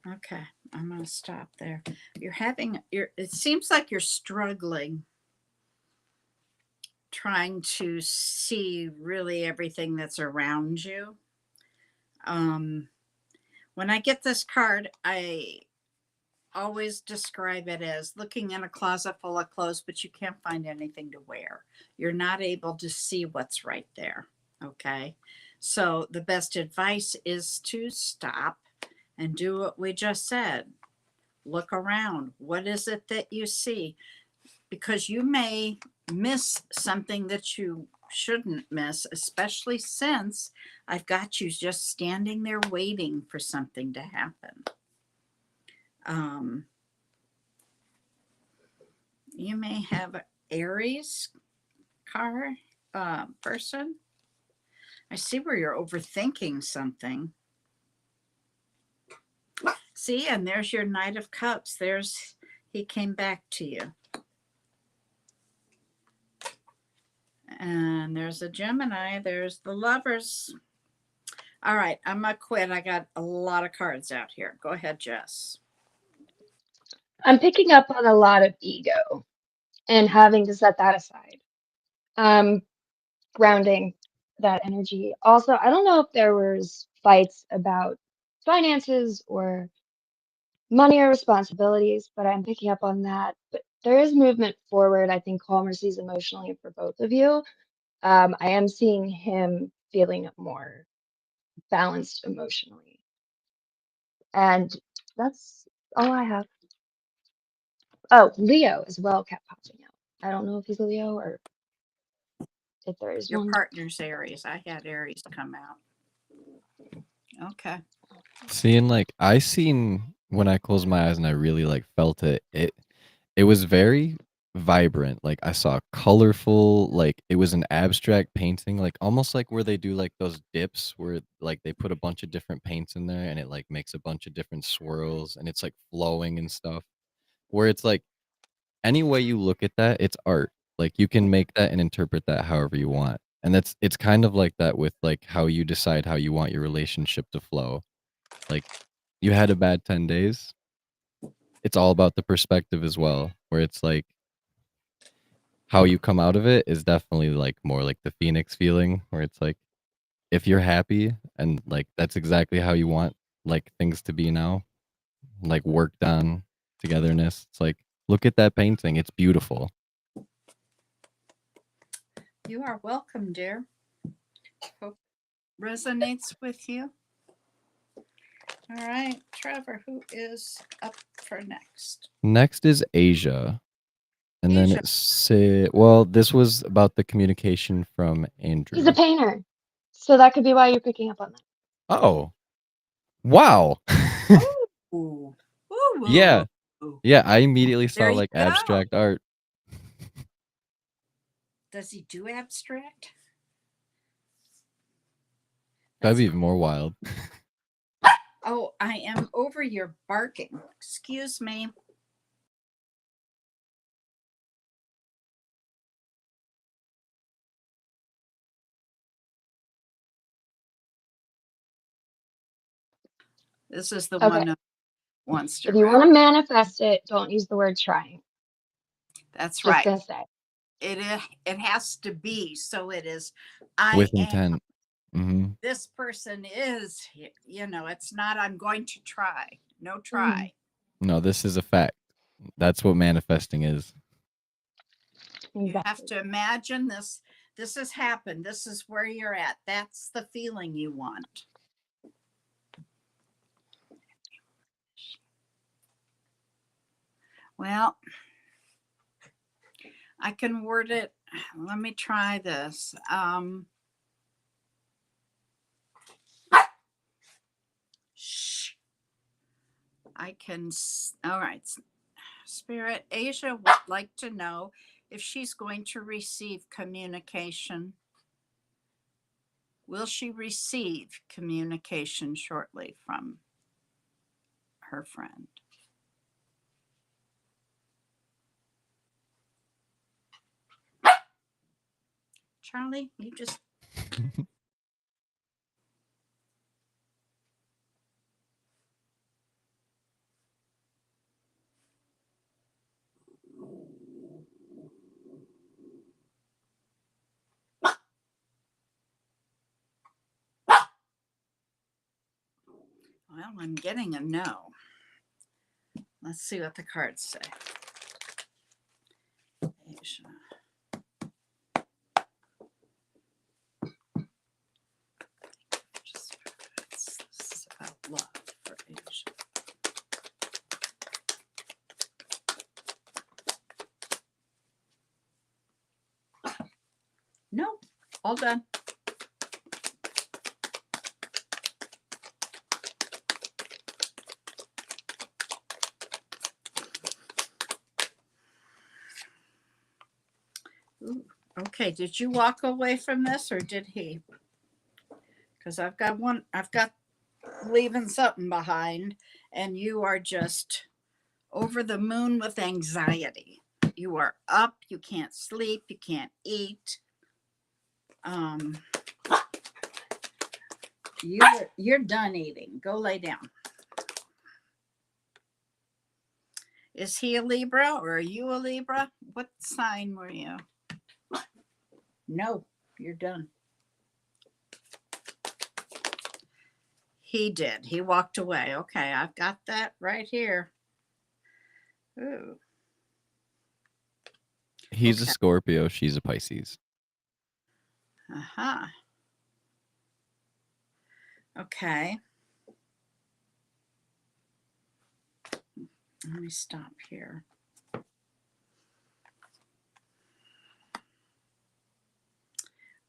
Speaker 2: Okay, I'm going to stop there. It seems like you're struggling trying to see really everything that's around you. When I get this card, I always describe it as looking in a closet full of clothes, but you can't find anything to wear. You're not able to see what's right there. Okay. So the best advice is to stop and do what we just said. Look around. What is it that you see? Because you may miss something that you shouldn't miss, especially since I've got you just standing there waiting for something to happen. You may have an Aries person. I see where you're overthinking something. See, and there's your Knight of Cups. He came back to you. And there's a Gemini. There's the Lovers. All right, I'm going to quit. I got a lot of cards out here. Go ahead, Jess.
Speaker 3: I'm picking up on a lot of ego and having to set that aside. Grounding that energy. Also, I don't know if there was fights about finances or money or responsibilities, but I'm picking up on that. But there is movement forward. I think calmer sees emotionally for both of you. I am seeing him feeling more balanced emotionally. And that's all I have. Oh, Leo as well kept popping out. I don't know if he's a Leo or if there is
Speaker 2: Your
Speaker 3: one.
Speaker 2: partner's Aries. I had Aries come out. Okay.
Speaker 4: Seeing like I seen when I closed my eyes and I really like felt it. It was very vibrant. Like I saw colorful, like it was an abstract painting, like almost like where they do like those dips where like they put a bunch of different paints in there and it like makes a bunch of different swirls and it's like flowing and stuff. Where it's like any way you look at that, it's art. Like you can make that and interpret that however you want. And it's kind of like that with like how you decide how you want your relationship to flow. Like you had a bad 10 days. It's all about the perspective as well, where it's like how you come out of it is definitely like more like the Phoenix feeling, where it's like if you're happy and like that's exactly how you want like things to be now, like worked on togetherness. It's like look at that painting. It's beautiful.
Speaker 2: You are welcome, dear. Hope resonates with you. All right, Trevor, who is up for next?
Speaker 4: Next is Asia. And then
Speaker 2: Asia.
Speaker 4: well, this was about the communication from Andrew.
Speaker 3: He's a painter. So that could be why you're picking up on that.
Speaker 4: Oh. Wow.
Speaker 2: Ooh. Ooh,
Speaker 4: Yeah.
Speaker 2: ooh.
Speaker 4: Yeah, I immediately saw
Speaker 2: There you
Speaker 4: like
Speaker 2: go.
Speaker 4: abstract art.
Speaker 2: Does he do abstract?
Speaker 4: That'd
Speaker 2: That's
Speaker 4: be even more wild.
Speaker 2: Oh, I am over your barking. Excuse me. This is the
Speaker 3: Okay.
Speaker 2: one that wants to
Speaker 3: If you
Speaker 2: rest.
Speaker 3: want to manifest it, don't use the word trying.
Speaker 2: That's
Speaker 3: Just
Speaker 2: right.
Speaker 3: gonna say.
Speaker 2: It has to be. So it is.
Speaker 4: With
Speaker 2: I am.
Speaker 4: intent. Mm-hmm.
Speaker 2: This person is. It's not. I'm going to try. No
Speaker 3: Mm-hmm.
Speaker 2: try.
Speaker 4: No, this is a fact. That's what manifesting is.
Speaker 2: You have
Speaker 3: Exactly.
Speaker 2: to imagine this. This has happened. This is where you're at. That's the feeling you want. Well, I can word it. Let me try this. Shh. I can. All right. Spirit, Asia would like to know if she's going to receive communication. Will she receive communication shortly from her friend? Charlie, you just. Well, I'm getting a no. Let's see what the cards say. Asia. This is about love for Asia. No, all done. Ooh, okay, did you walk away from this or did he? Because I've got leaving something behind, and you are just over the moon with anxiety. You are up, you can't sleep, you can't eat. You're done eating. Go lay down. Is he a Libra or are you a Libra? What sign were you? No, you're done. He did. He walked away. Okay, I've got that right here. Ooh.
Speaker 4: He's a
Speaker 2: Okay.
Speaker 4: Scorpio. She's a Pisces.
Speaker 2: Uh-huh. Okay. Let me stop here.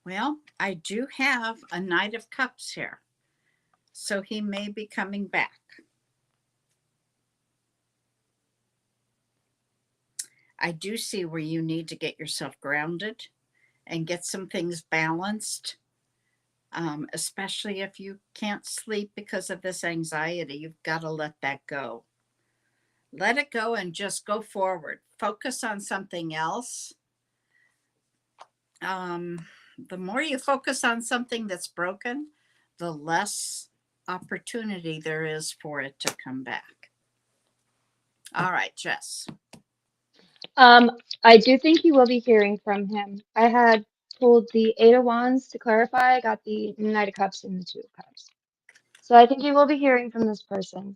Speaker 2: Well, I do have a Knight of Cups here. So he may be coming back. I do see where you need to get yourself grounded and get some things balanced, especially if you can't sleep because of this anxiety. You've got to let that go. Let it go and just go forward. Focus on something else. The more you focus on something that's broken, the less opportunity there is for it to come back. All right, Jess.
Speaker 3: I do think you will be hearing from him. I had pulled the Eight of Wands to clarify. I got the Knight of Cups and the Two of Cups. So I think you will be hearing from this person.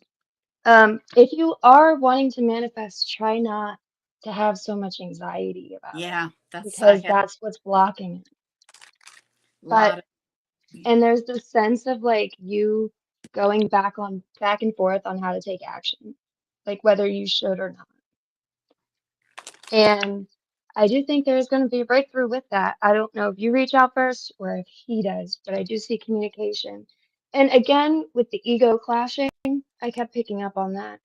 Speaker 3: If you are wanting to manifest, try not to have so much anxiety about it
Speaker 2: Yeah, I
Speaker 3: because
Speaker 2: had
Speaker 3: that's what's blocking it.
Speaker 2: a
Speaker 3: But
Speaker 2: lot of,
Speaker 3: and there's this sense of like you going back and forth on how to take action, like whether you should or not. And I do think there's going to be a breakthrough with that. I don't know if you reach out first or if he does, but I do see communication. And again, with the ego clashing, I kept picking up on that,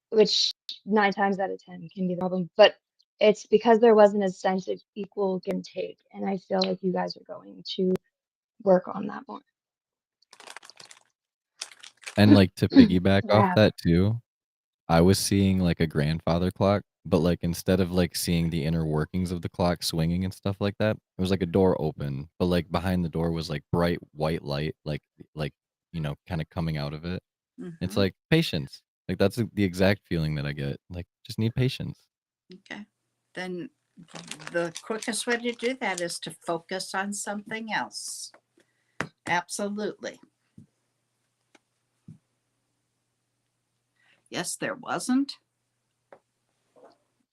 Speaker 3: which 9 times out of 10 can be the problem. But it's because there wasn't a sense of equal give and take. And I feel like you guys are going to work on that more.
Speaker 4: And like to piggyback off
Speaker 3: Rab.
Speaker 4: that too, I was seeing like a grandfather clock, but like instead of like seeing the inner workings of the clock swinging and stuff like that, it was like a door open, but like behind the door was like bright white light, like kind of coming out of it. It's
Speaker 2: Mhm.
Speaker 4: like patience. Like that's the exact feeling that I get. Like just need patience.
Speaker 2: Okay. Then the quickest way to do that is to focus on something else. Absolutely. Yes, there wasn't.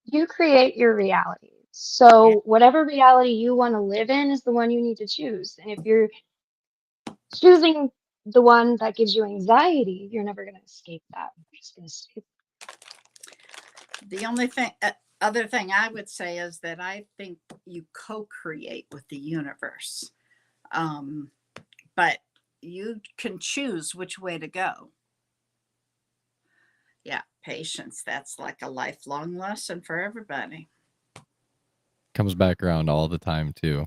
Speaker 3: You create your reality.
Speaker 2: Yeah.
Speaker 3: So whatever reality you want to live in is the one you need to choose. And if you're choosing the one that gives you anxiety, you're never going to escape that. You're just going to escape.
Speaker 2: The only thing, other thing I would say is that I think you co-create with the universe, but you can choose which way to go. Yeah, patience. That's like a lifelong lesson for everybody.
Speaker 4: Comes back around all the time too.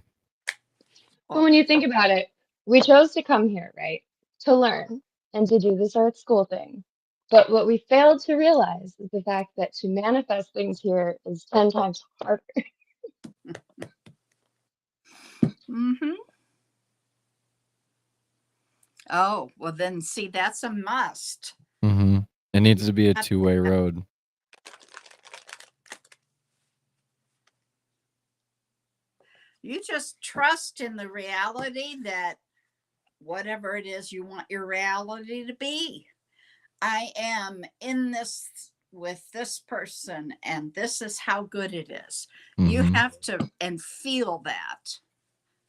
Speaker 3: But when you think about it, we chose to come here, right? To learn and to do this art school thing. But what we failed to realize is the fact that to manifest things here is 10 times harder.
Speaker 2: Mm-hmm. Oh, well then see, that's a must.
Speaker 4: Mm-hmm. It needs
Speaker 2: You
Speaker 4: to be a
Speaker 2: got
Speaker 4: two-way
Speaker 2: that.
Speaker 4: road.
Speaker 2: You just trust in the reality that whatever it is you want your reality to be. I am in this with this person, and this is how good it is. You
Speaker 4: Mhm.
Speaker 2: have to and feel that.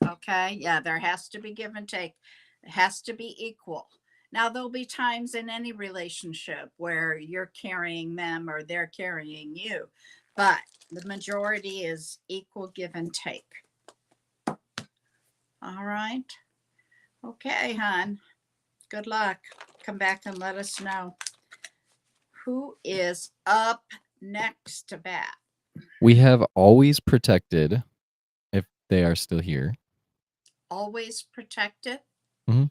Speaker 2: Okay. Yeah, there has to be give and take. It has to be equal. Now, there'll be times in any relationship where you're carrying them or they're carrying you, but the majority is equal give and take. All right. Okay, hon. Good luck. Come back and let us know. Who is up next to bat?
Speaker 4: We have always protected, if they are still here.
Speaker 2: Always protected?
Speaker 4: Mhm.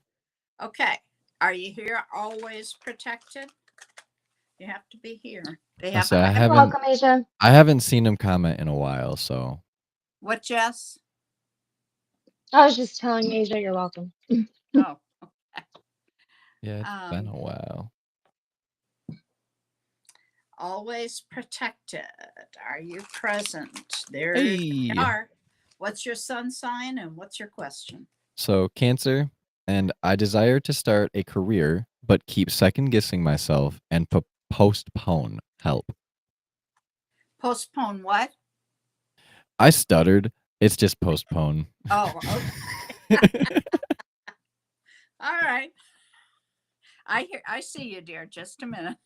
Speaker 2: Okay. Are you here always protected? You have to be here. They have
Speaker 4: So
Speaker 2: a
Speaker 4: I
Speaker 2: high.
Speaker 3: You're
Speaker 4: haven't
Speaker 3: welcome, Asia.
Speaker 4: I haven't seen him comment in a while, so
Speaker 2: What, Jess?
Speaker 3: I was just telling Asia you're welcome.
Speaker 2: Oh,
Speaker 4: yeah, it's been a
Speaker 2: um,
Speaker 4: while.
Speaker 2: always protected. Are you present? There you
Speaker 4: Hey.
Speaker 2: are. What's your sun sign and what's your question?
Speaker 4: So Cancer, and I desire to start a career, but keep second guessing myself and postpone help.
Speaker 2: Postpone what?
Speaker 4: I stuttered. It's just postpone.
Speaker 2: Oh, okay. All right. I see you, dear. Just a minute.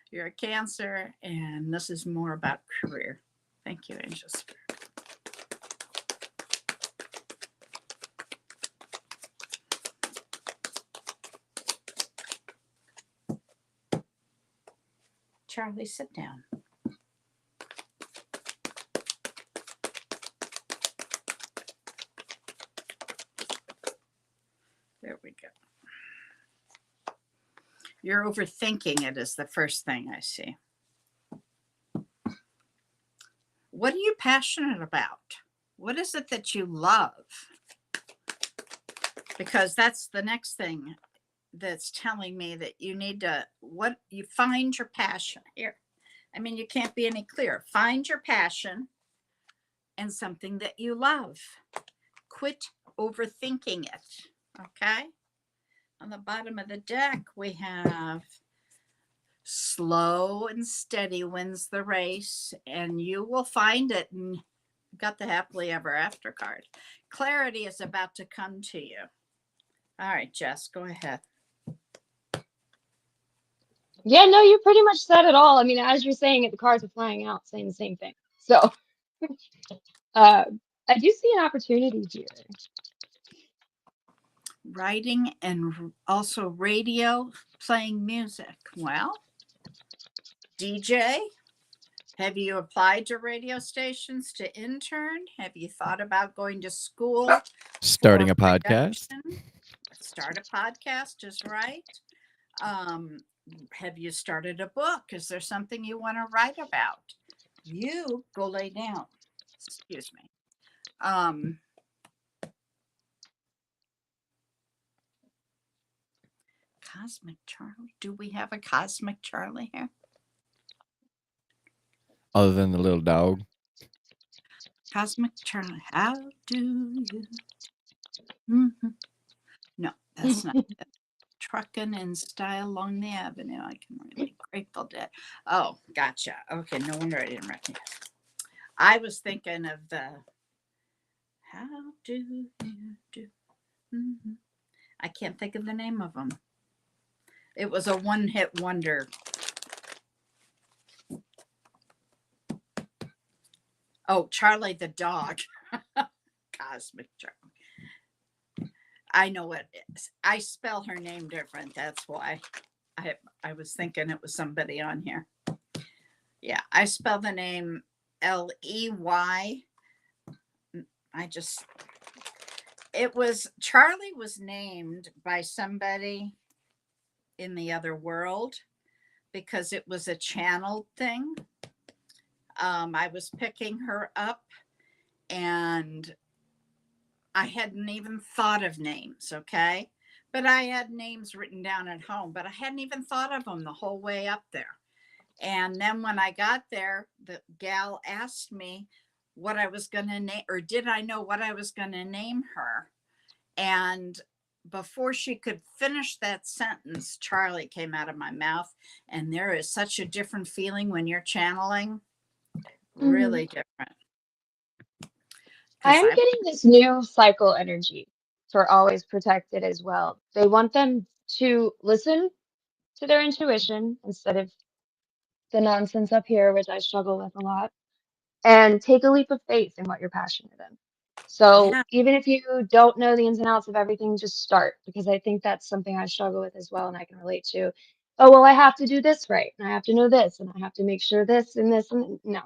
Speaker 2: You're a Cancer, and this is more about career. Thank you, angels. Charlie, sit down. There we go. You're overthinking it is the first thing I see. What are you passionate about? What is it that you love? Because that's the next thing that's telling me that you need to, what you find your passion here. I mean, you can't be any clearer. Find your passion and something that you love. Quit overthinking it. Okay. On the bottom of the deck, we have slow and steady wins the race, and you will find it. And got the happily ever after card. Clarity is about to come to you. All right, Jess, go ahead.
Speaker 3: Yeah, no, you pretty much said it all. I mean, as you're saying it, the cards are flying out saying the same thing. So I do see an opportunity here.
Speaker 2: Writing and also radio, playing music. Well, DJ, have you applied to radio stations to intern? Have you thought about going to school?
Speaker 4: Starting
Speaker 2: for
Speaker 4: a podcast.
Speaker 2: production? Start a podcast is right. Have you started a book? Is there something you want to write about? You go lay down. Excuse me. Cosmic Charlie. Do we have a Cosmic Charlie here?
Speaker 4: Other than the little dog.
Speaker 2: Cosmic Charlie, how do you? Mhm. No, that's not it. Trucking in style along the avenue. I can really Grateful Dead. Oh, gotcha. Okay, no wonder I didn't recognize. I was thinking of the how do you do? Mhm. I can't think of the name of them. It was a one-hit wonder. Oh, Charlie the dog. Cosmic Charlie. I know what it is. I spell her name different. That's why I was thinking it was somebody on here. Yeah, I spell the name Ley. Charlie was named by somebody in the other world because it was a channeled thing. I was picking her up and I hadn't even thought of names, okay? But I had names written down at home, but I hadn't even thought of them the whole way up there. And then when I got there, the gal asked me what I was going to name, or did I know what I was going to name her? And before she could finish that sentence, Charlie came out of my mouth. And there is such a different feeling when you're channeling, really different.
Speaker 3: I
Speaker 2: 'Cause
Speaker 3: am getting this new cycle energy for Always Protected as well. They want them to listen to their intuition instead of the nonsense up here, which I struggle with a lot, and take a leap of faith in what you're passionate in. So
Speaker 2: yeah,
Speaker 3: even if you don't know the ins and outs of everything, just start, because I think that's something I struggle with as well, and I can relate to. Oh, well, I have to do this right, and I have to know this, and I have to make sure this and this, and no,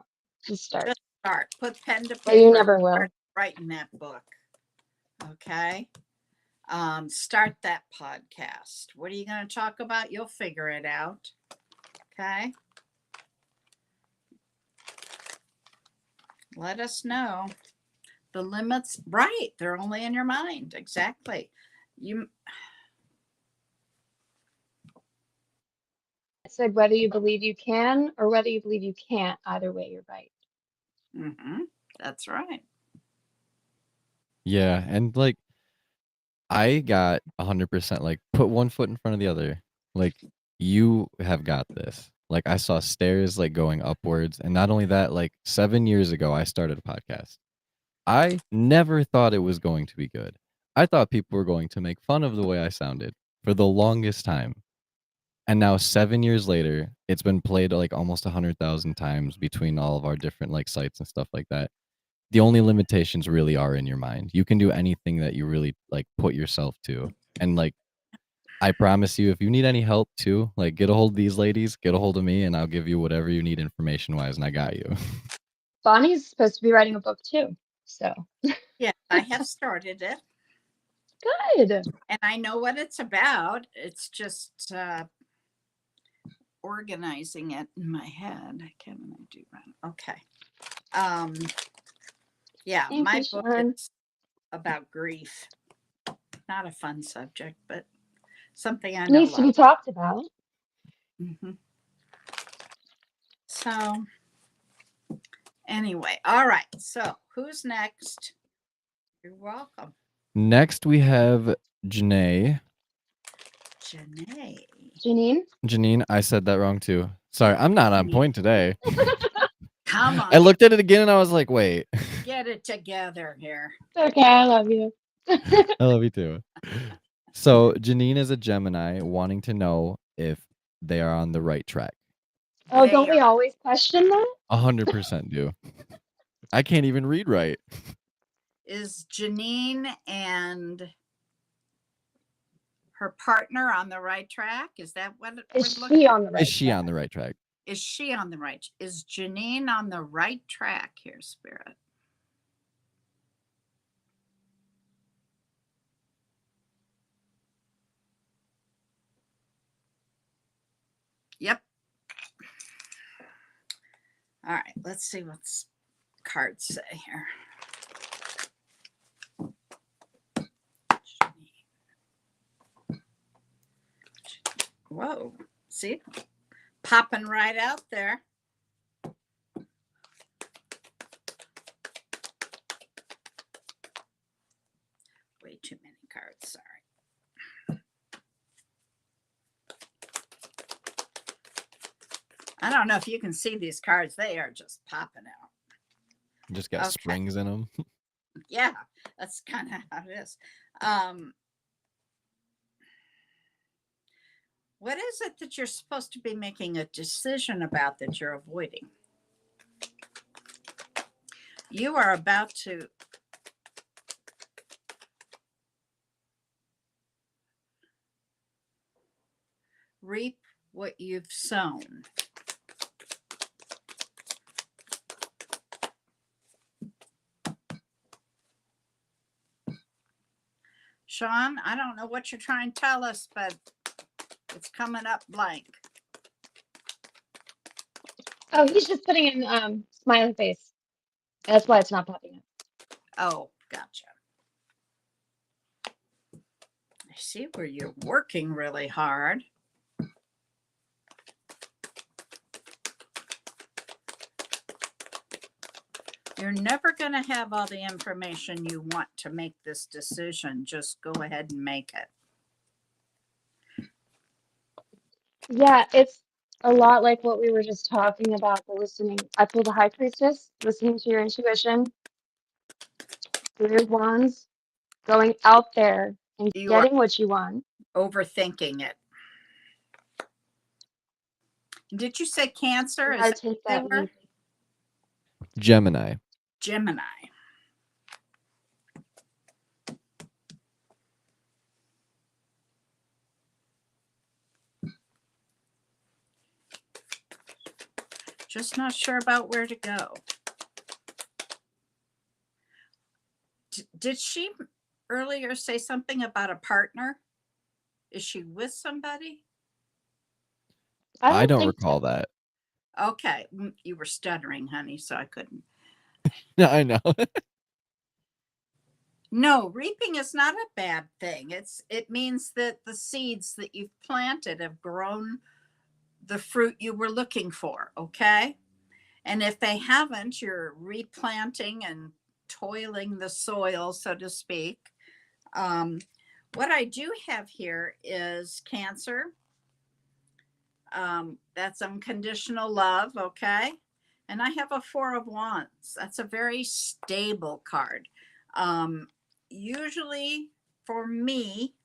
Speaker 3: just start.
Speaker 2: just start. Put pen to
Speaker 3: But you
Speaker 2: paper.
Speaker 3: never will.
Speaker 2: Start writing that book. Okay. Start that podcast. What are you going to talk about? You'll figure it out. Okay. Let us know. The limits, right? They're only in your mind. Exactly. You
Speaker 3: I said whether you believe you can or whether you believe you can't, either way, you're right.
Speaker 2: That's right.
Speaker 4: Yeah, and like I got 100% like put one foot in front of the other. Like you have got this. Like I saw stairs like going upwards, and not only that, like 7 years ago I started a podcast. I never thought it was going to be good. I thought people were going to make fun of the way I sounded for the longest time. And now 7 years later, it's been played like almost 100,000 times between all of our different like sites and stuff like that. The only limitations really are in your mind. You can do anything that you really like put yourself to. And like I promise you, if you need any help too, like get a hold of these ladies, get a hold of me, and I'll give you whatever you need information wise, and I got you.
Speaker 3: Bonnie's supposed to be writing a book too. So
Speaker 2: Yeah, I have started it
Speaker 3: good.
Speaker 2: and I know what it's about. It's just organizing it in my head. Can I do that? Okay. Yeah,
Speaker 3: Thank
Speaker 2: my
Speaker 3: you,
Speaker 2: book
Speaker 3: Sean.
Speaker 2: is about grief. Not a fun subject, but something I
Speaker 3: It
Speaker 2: know
Speaker 3: needs to be
Speaker 2: lots.
Speaker 3: talked about.
Speaker 2: So anyway, all right. So who's next? You're welcome.
Speaker 4: Next, we have Janae.
Speaker 2: Janae.
Speaker 3: Janine?
Speaker 4: Janine, I said that wrong too. Sorry, I'm not on point today.
Speaker 2: Come on.
Speaker 4: I looked at it again and I was like, wait.
Speaker 2: Get it together here.
Speaker 3: Okay, I love you.
Speaker 4: I love you too. So Janine is a Gemini wanting to know if they are on the right track.
Speaker 3: Oh,
Speaker 2: They
Speaker 3: don't we
Speaker 2: are-
Speaker 3: always question that?
Speaker 4: 100% do. I can't even read right.
Speaker 2: Is Janine and her partner on the right track? Is that what it
Speaker 3: Is
Speaker 2: would look
Speaker 3: she
Speaker 2: like?
Speaker 3: on the right
Speaker 4: Is she
Speaker 3: track?
Speaker 4: on the right track?
Speaker 2: Is she on the right? Is Janine on the right track here, Spirit? Yep. All right, let's see what's cards say here. Whoa, see? Popping right out there. Way too many cards, sorry. I don't know if you can see these cards. They are just popping out.
Speaker 4: Just got
Speaker 2: Okay.
Speaker 4: springs in them.
Speaker 2: Yeah, that's kind of how it is. What is it that you're supposed to be making a decision about that you're avoiding? You are about to reap what you've sown. Sean, I don't know what you're trying to tell us, but it's coming up blank.
Speaker 3: Oh, he's just putting in smiley face. That's why it's not popping up.
Speaker 2: Oh, gotcha. I see where you're working really hard. You're never going to have all the information you want to make this decision. Just go ahead and make it.
Speaker 3: Yeah, it's a lot like what we were just talking about, the listening. I pulled the High Priestess, listening to your intuition, Three of Wands, going out there and
Speaker 2: You are
Speaker 3: getting what you want.
Speaker 2: overthinking it. Did you say Cancer?
Speaker 3: You
Speaker 2: Is
Speaker 3: gotta
Speaker 2: that
Speaker 3: take
Speaker 2: what they
Speaker 3: that
Speaker 2: were?
Speaker 3: leap.
Speaker 4: Gemini.
Speaker 2: Gemini. Just not sure about where to go. Did she earlier say something about a partner? Is she with somebody?
Speaker 4: I don't
Speaker 3: think
Speaker 4: recall
Speaker 3: so.
Speaker 4: that.
Speaker 2: Okay, you were stuttering, honey, so I couldn't.
Speaker 4: Yeah, I know.
Speaker 2: No, reaping is not a bad thing. It means that the seeds that you've planted have grown the fruit you were looking for, okay? And if they haven't, you're replanting and toiling the soil, so to speak. What I do have here is Cancer. That's unconditional love, okay? And I have a Four of Wands. That's a very stable card. Usually for me,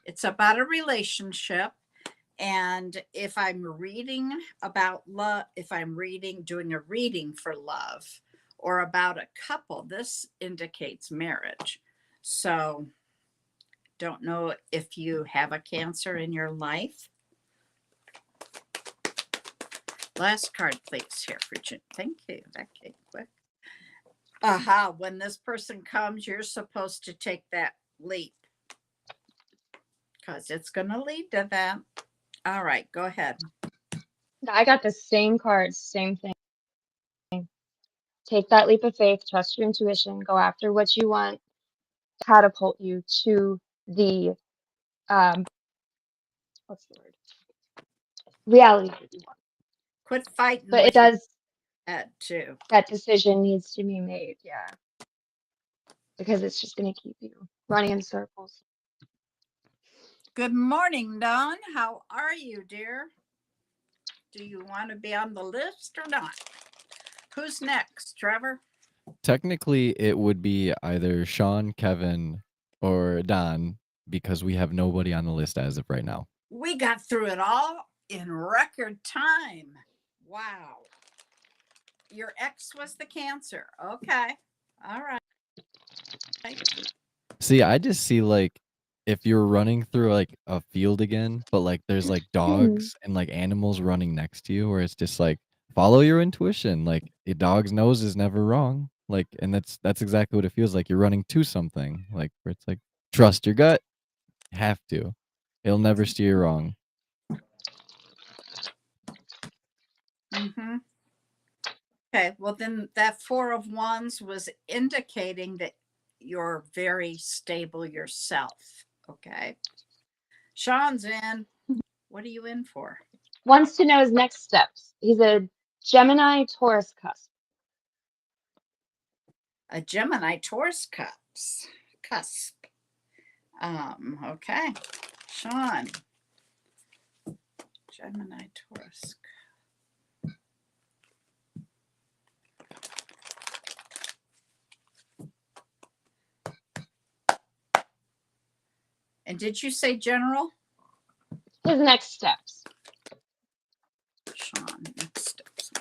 Speaker 2: it's about a relationship. And if I'm reading about love, if I'm doing a reading for love or about a couple, this indicates marriage. So don't know if you have a Cancer in your life. Last card, please, here, Bridget. Thank you. That came quick. Aha, when this person comes, you're supposed to take that leap because it's going to lead to that. All right, go ahead.
Speaker 3: I got the same cards, same thing. Take that leap of faith, trust your intuition, go after what you want, catapult you to the what's the word? Reality that you want.
Speaker 2: Quit fighting
Speaker 3: But it
Speaker 2: with your
Speaker 3: does,
Speaker 2: head, too.
Speaker 3: that decision needs to be made, yeah. Because it's just gonna keep you running in circles.
Speaker 2: Good morning, Dawn. How are you, dear? Do you want to be on the list or not? Who's next, Trevor?
Speaker 4: Technically, it would be either Sean, Kevin, or Don because we have nobody on the list as of right now.
Speaker 2: We got through it all in record time. Wow. Your ex was the Cancer. Okay. All right.
Speaker 4: See, I just see like if you're running through like a field again, but like there's like dogs and like animals running next to you, where it's just like follow your intuition. Like a dog's nose is never wrong. Like, and that's exactly what it feels like. You're running to something, like where it's like trust your gut. Have to. It'll never steer you wrong.
Speaker 2: Mm-hmm. Okay, well then that Four of Wands was indicating that you're very stable yourself. Okay. Sean's in. What are you in for?
Speaker 3: Wants to know his next steps. He's a Gemini Taurus cusp.
Speaker 2: A Gemini Taurus cusp. Okay. Sean. Gemini Taurus. And did you say general?
Speaker 3: His next steps.
Speaker 2: Sean, next steps.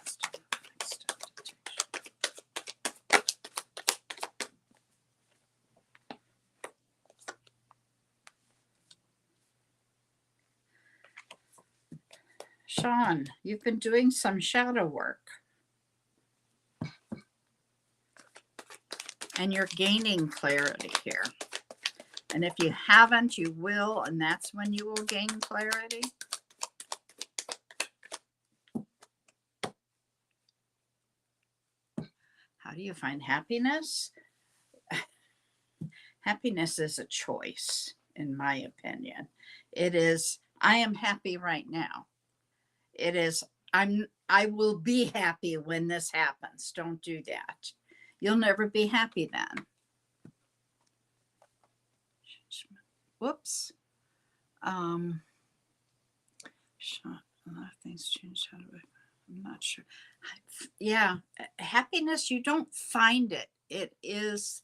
Speaker 2: Sean, you've been doing some shadow work. And you're gaining clarity here. And if you haven't, you will, and that's when you will gain clarity. How do you find happiness? Happiness is a choice, in my opinion. It is, I am happy right now. It is, I will be happy when this happens. Don't do that. You'll never be happy then. Whoops. Things change. How do I'm not sure. Yeah, happiness, you don't find it. It is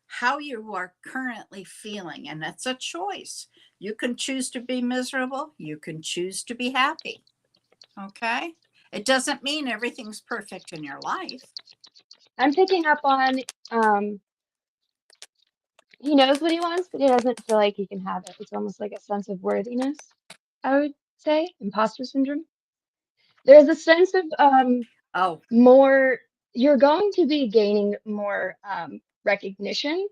Speaker 2: how you are currently feeling, and that's a choice. You can choose to be miserable, you can choose to be happy. Okay? It doesn't mean everything's perfect in your life.
Speaker 3: I'm picking up on he knows what he wants, but he doesn't feel like he can have it. It's almost like a sense of worthiness, I would say, imposter syndrome. There's a sense of
Speaker 2: Oh,
Speaker 3: more, you're going to be gaining more recognition.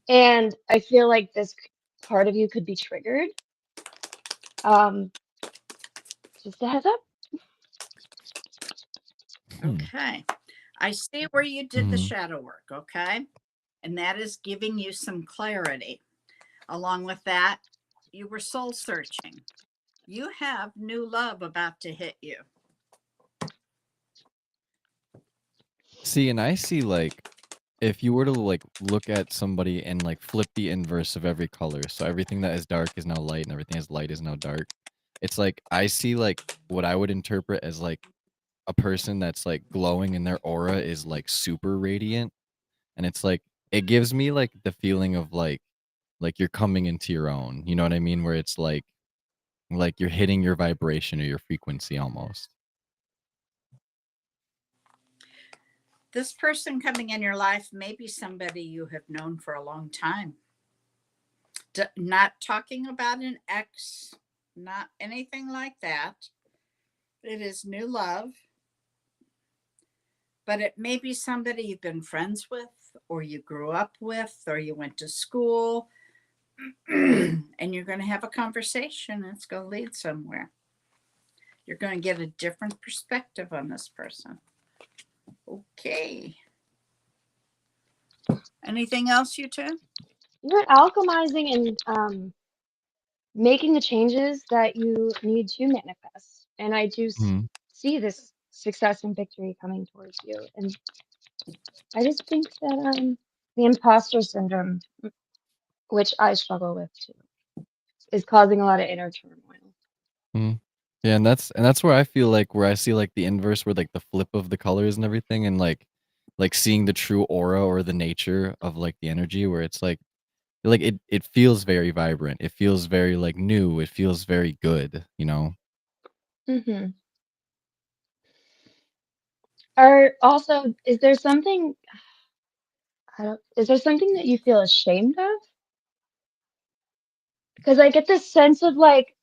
Speaker 3: And I feel like this part of you could be triggered. Just a heads up.
Speaker 2: okay. I see where you did the
Speaker 4: Mhm.
Speaker 2: shadow work, okay? And that is giving you some clarity. Along with that, you were soul searching. You have new love about to hit you.
Speaker 4: See, and I see like if you were to like look at somebody and like flip the inverse of every color, so everything that is dark is now light and everything that's light is now dark. It's like I see like what I would interpret as like a person that's like glowing and their aura is like super radiant, and it's like it gives me like the feeling of like you're coming into your own. You know what I mean? Where it's like you're hitting your vibration or your frequency almost.
Speaker 2: This person coming in your life may be somebody you have known for a long time. Not talking about an ex, not anything like that. It is new love, but it may be somebody you've been friends with, or you grew up with, or you went to school, and you're going to have a conversation and it's going to lead somewhere. You're going to get a different perspective on this person. Okay. Anything else, you two?
Speaker 3: You're alchemizing and making the changes that you need to manifest. And I do
Speaker 4: Mhm.
Speaker 3: see this success and victory coming towards you. And I just think that the imposter syndrome, which I struggle with too, is causing a lot of inner turmoil.
Speaker 4: Mhm. Yeah, and that's where I feel like where I see like the inverse where like the flip of the colors and everything and like seeing the true aura or the nature of like the energy where it's like it feels very vibrant. It feels very like new. It feels very good, you know?
Speaker 3: hmm Or also, is there something, is there something that you feel ashamed of? Because I get this sense of like,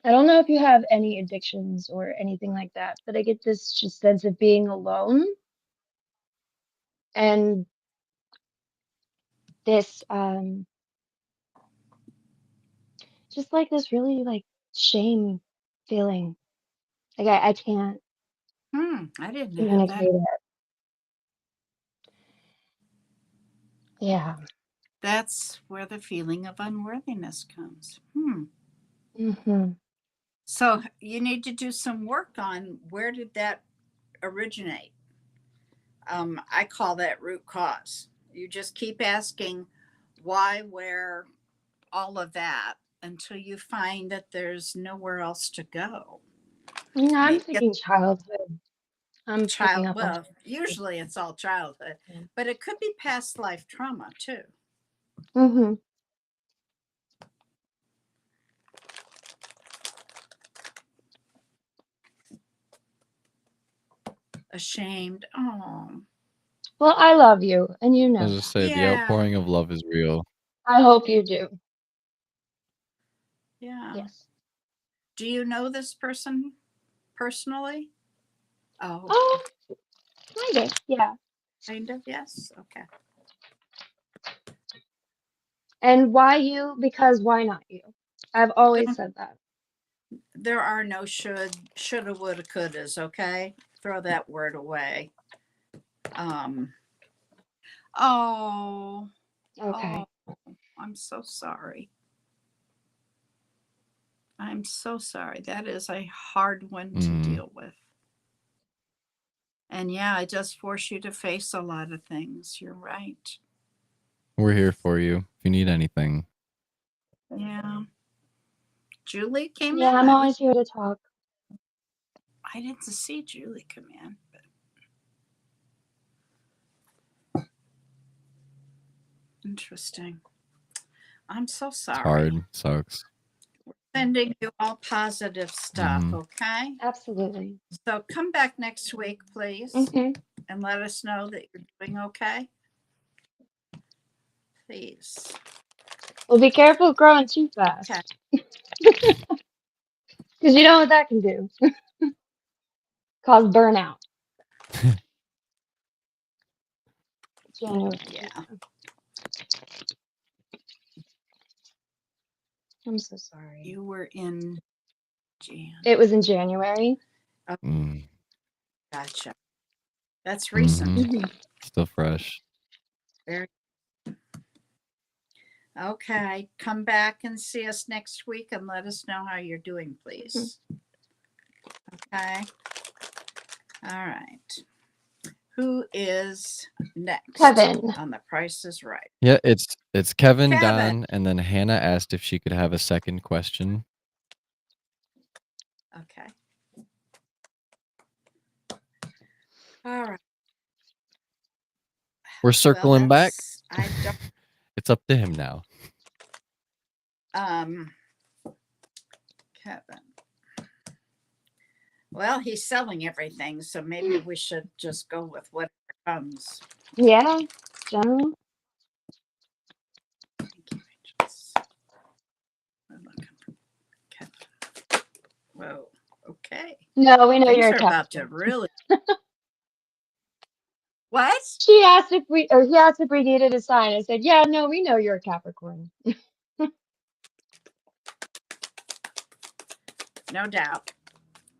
Speaker 3: I don't know if you have any addictions or anything like that, but I get this just sense of being alone and this just like this really like shame feeling. Like I can't
Speaker 2: I didn't have that.
Speaker 3: communicate it. Yeah.
Speaker 2: That's where the feeling of unworthiness comes.
Speaker 3: hmm
Speaker 2: So you need to do some work on where did that originate. I call that root cause. You just keep asking why, where, all of that until you find that there's nowhere else to go.
Speaker 3: No, I'm
Speaker 2: Maybe it's
Speaker 3: thinking childhood. I'm picking
Speaker 2: child.
Speaker 3: up on
Speaker 2: Well, usually it's all childhood,
Speaker 3: childhood.
Speaker 2: but it could be past life trauma too.
Speaker 3: Mm-hmm.
Speaker 2: Ashamed. Oh,
Speaker 3: Well, I love you, and you
Speaker 4: I
Speaker 3: know
Speaker 4: was just
Speaker 3: that.
Speaker 4: say the
Speaker 2: yeah,
Speaker 4: outpouring of love is real.
Speaker 3: I hope you do.
Speaker 2: yeah.
Speaker 3: Yes.
Speaker 2: Do you know this person personally? Oh,
Speaker 3: Oh, kind of. Yeah.
Speaker 2: kind of. Yes. Okay.
Speaker 3: And why you? Because why not you? I've always
Speaker 2: Don't.
Speaker 3: said that.
Speaker 2: There are no shoulda, woulda, couldas. Okay. Throw that word away. Um. Oh. Oh.
Speaker 3: Okay.
Speaker 2: I'm so sorry. I'm so sorry. That is a hard one to
Speaker 4: Mm.
Speaker 2: deal with. And yeah, it does force you to face a lot of things. You're right.
Speaker 4: We're here for you if you need anything.
Speaker 2: Yeah. Julie came
Speaker 3: Yeah,
Speaker 2: in.
Speaker 3: I'm always here to talk.
Speaker 2: I didn't see Julie come in. But interesting. I'm so
Speaker 4: It's
Speaker 2: sorry.
Speaker 4: hard. Sucks.
Speaker 2: Sending you all positive stuff,
Speaker 4: Mhm.
Speaker 2: okay?
Speaker 3: Absolutely.
Speaker 2: So come back next week, please,
Speaker 3: Hmm.
Speaker 2: and let us know that you're doing okay. Please.
Speaker 3: Well, be careful growing too fast.
Speaker 2: Okay.
Speaker 3: Because you know what that can do. Cause burnout. January.
Speaker 2: Yeah.
Speaker 3: I'm so sorry.
Speaker 2: You were in Jan.
Speaker 3: It was in January.
Speaker 4: Mm.
Speaker 2: Gotcha. That's recent.
Speaker 4: Mhm.
Speaker 3: Mhm.
Speaker 4: Still fresh.
Speaker 2: Very. Okay. Come back and see us next week and let us know how you're doing, please. Okay. All right. Who is next?
Speaker 3: Kevin.
Speaker 2: On The Price is Right.
Speaker 4: Yeah, it's Kevin,
Speaker 2: Kevin.
Speaker 4: Don, and then Hannah asked if she could have a second question.
Speaker 2: Okay. All right.
Speaker 4: We're circling back.
Speaker 2: I don't.
Speaker 4: It's up to him now.
Speaker 2: Kevin. Well, he's selling everything, so maybe we should just go with whatever comes.
Speaker 3: Yeah. General.
Speaker 2: Thank you, Rachel. We're looking for Kevin. Whoa. Okay.
Speaker 3: No, we know
Speaker 2: Things
Speaker 3: you're a
Speaker 2: are about to
Speaker 3: Capricorn.
Speaker 2: really. What?
Speaker 3: She asked if we, or he asked if we needed a sign. I said, yeah, no, we know you're a Capricorn.
Speaker 2: No doubt.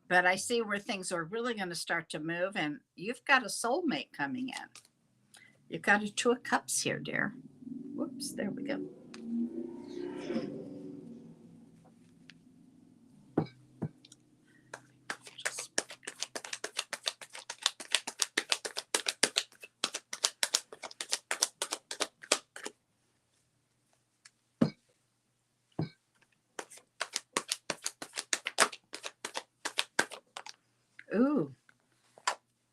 Speaker 2: But I see where things are really going to start to move, and you've got a soulmate coming in. You've got a Two of Cups here, dear. Whoops, there we go. Ooh,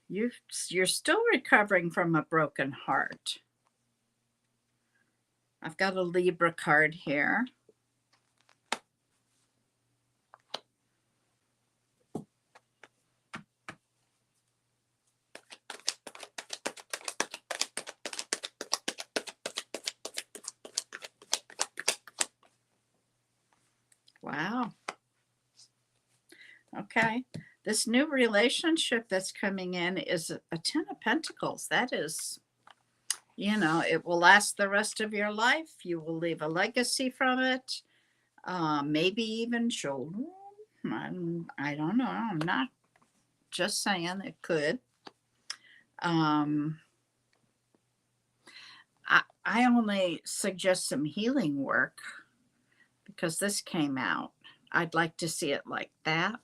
Speaker 2: you're still recovering from a broken heart. I've got a Libra card here. Wow. Okay. This new relationship that's coming in is a Ten of Pentacles. That is, it will last the rest of your life. You will leave a legacy from it. Maybe even children. I don't know. I'm not just saying it could. I only suggest some healing work because this came out. I'd like to see it like that.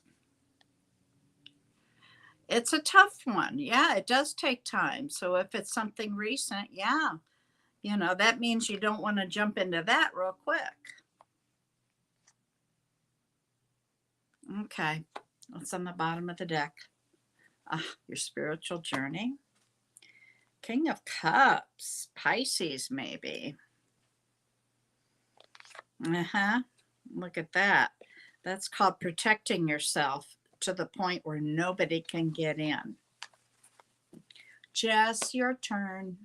Speaker 2: It's a tough one. Yeah, it does take time. So if it's something recent, yeah, that means you don't want to jump into that real quick. Okay, what's on the bottom of the deck? Your spiritual journey. King of Cups, Pisces, maybe. Look at that. That's called protecting yourself to the point where nobody can get in. Jess, your turn.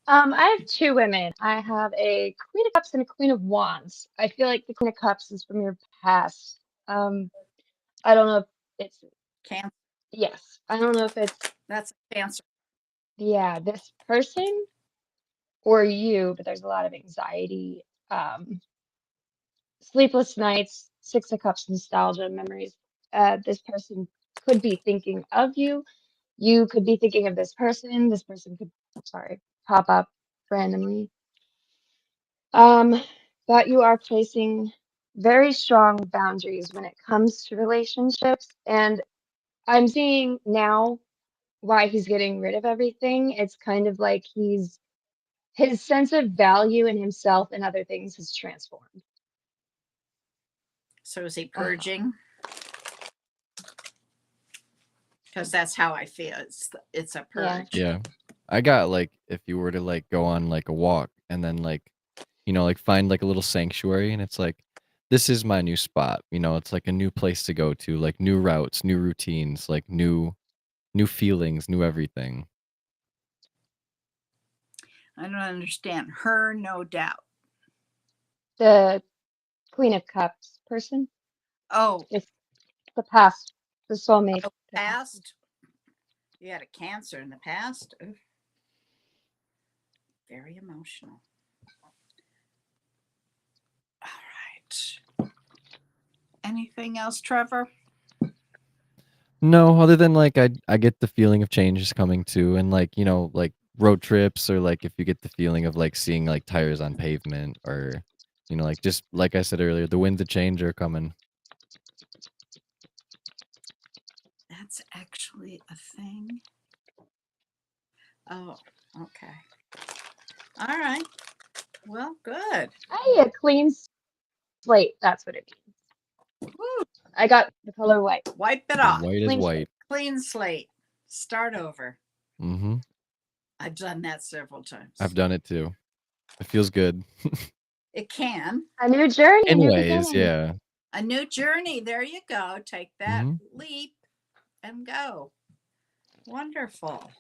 Speaker 3: I have two women. I have a Queen of Cups and a Queen of Wands. I feel like the Queen of Cups is from your past. I don't know if it's,
Speaker 2: Cancer.
Speaker 3: yes, I don't know if it's,
Speaker 2: That's Cancer.
Speaker 3: yeah, this person or you, but there's a lot of anxiety, sleepless nights, Six of Cups, nostalgia, memories. This person could be thinking of you. You could be thinking of this person. This person could, sorry, pop up randomly. But you are placing very strong boundaries when it comes to relationships. And I'm seeing now why he's getting rid of everything. It's kind of like his sense of value in himself and other things has transformed.
Speaker 2: So is he purging? Because that's how I feel. It's a
Speaker 3: Yeah.
Speaker 2: purge.
Speaker 4: Yeah. I got like if you were to like go on like a walk and then like like find like a little sanctuary and it's like this is my new spot. It's like a new place to go to, like new routes, new routines, like new feelings, new everything.
Speaker 2: I don't understand. Her, no doubt.
Speaker 3: The Queen of Cups person.
Speaker 2: Oh,
Speaker 3: It's the past, the soulmate.
Speaker 2: oh, past. You had a Cancer in the past. Oof. Very emotional. All right. Anything else, Trevor?
Speaker 4: No, other than like I get the feeling of change is coming too, and like like road trips, or like if you get the feeling of like seeing like tires on pavement, or like just like I said earlier, the winds of change are coming.
Speaker 2: That's actually a thing. Oh, okay. All right. Well, good.
Speaker 3: Hey, a clean slate. That's what it means.
Speaker 2: Woo.
Speaker 3: I got the color white.
Speaker 2: Wipe it off.
Speaker 4: White is
Speaker 3: Clean slate.
Speaker 4: white.
Speaker 2: Clean slate. Start over.
Speaker 4: Mm-hmm.
Speaker 2: I've done that several times.
Speaker 4: I've done it too. It feels good.
Speaker 2: It can.
Speaker 3: A new journey,
Speaker 4: In
Speaker 3: new
Speaker 4: ways,
Speaker 3: beginning.
Speaker 4: yeah.
Speaker 2: A new journey. There you go. Take that
Speaker 4: Mhm.
Speaker 2: leap and go. Wonderful.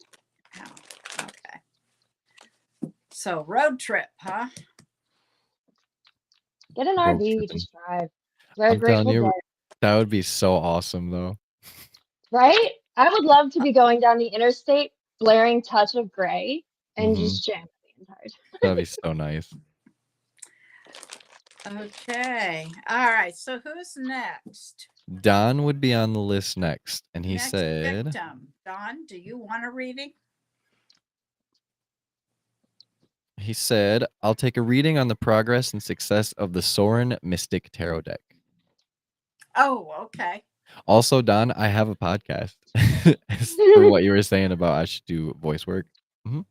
Speaker 2: Oh, okay. So road trip, huh?
Speaker 3: Get an
Speaker 4: Road
Speaker 3: RV,
Speaker 4: tripping.
Speaker 3: just drive. Road
Speaker 4: I'm telling
Speaker 3: Grateful
Speaker 4: you,
Speaker 3: Dead.
Speaker 4: that would be so awesome though.
Speaker 3: Right? I would love to be going down the interstate, blaring Touch of Grey, and
Speaker 4: Mhm.
Speaker 3: just jamming the entire time.
Speaker 4: That'd be so nice.
Speaker 2: Okay. All right. So who's next?
Speaker 4: Don would be on the list next, and he
Speaker 2: Next
Speaker 4: said,
Speaker 2: victim. Don, do you want a reading?
Speaker 4: I'll take a reading on the progress and success of the Soren Mystic Tarot deck.
Speaker 2: Oh, okay.
Speaker 4: Also, Don, I have a podcast. As for what you were saying about I should do voice work. Mhm.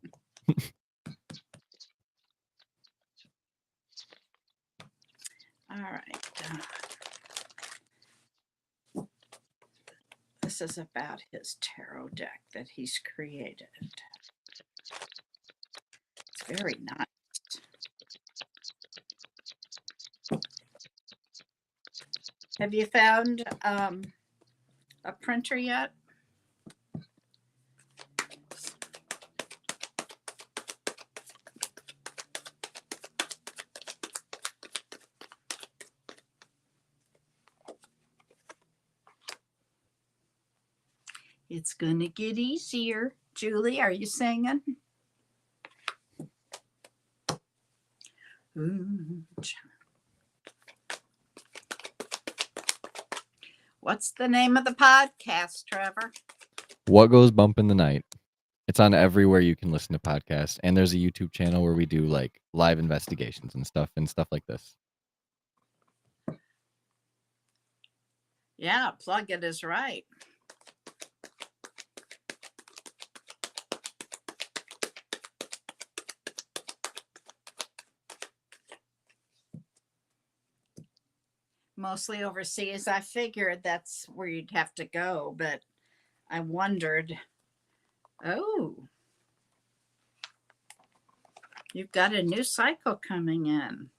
Speaker 2: All right. This is about his tarot deck that he's created. It's very nice. Have you found a printer yet? It's gonna get easier. Julie, are you singing? Ooh. What's the name of the podcast, Trevor?
Speaker 4: What Goes Bump in the Night? It's on everywhere you can listen to podcasts, and there's a YouTube channel where we do like live investigations and stuff like this.
Speaker 2: Yeah, plug it is right. Mostly overseas. I figured that's where you'd have to go, but I wondered. Oh, you've got a new cycle coming in.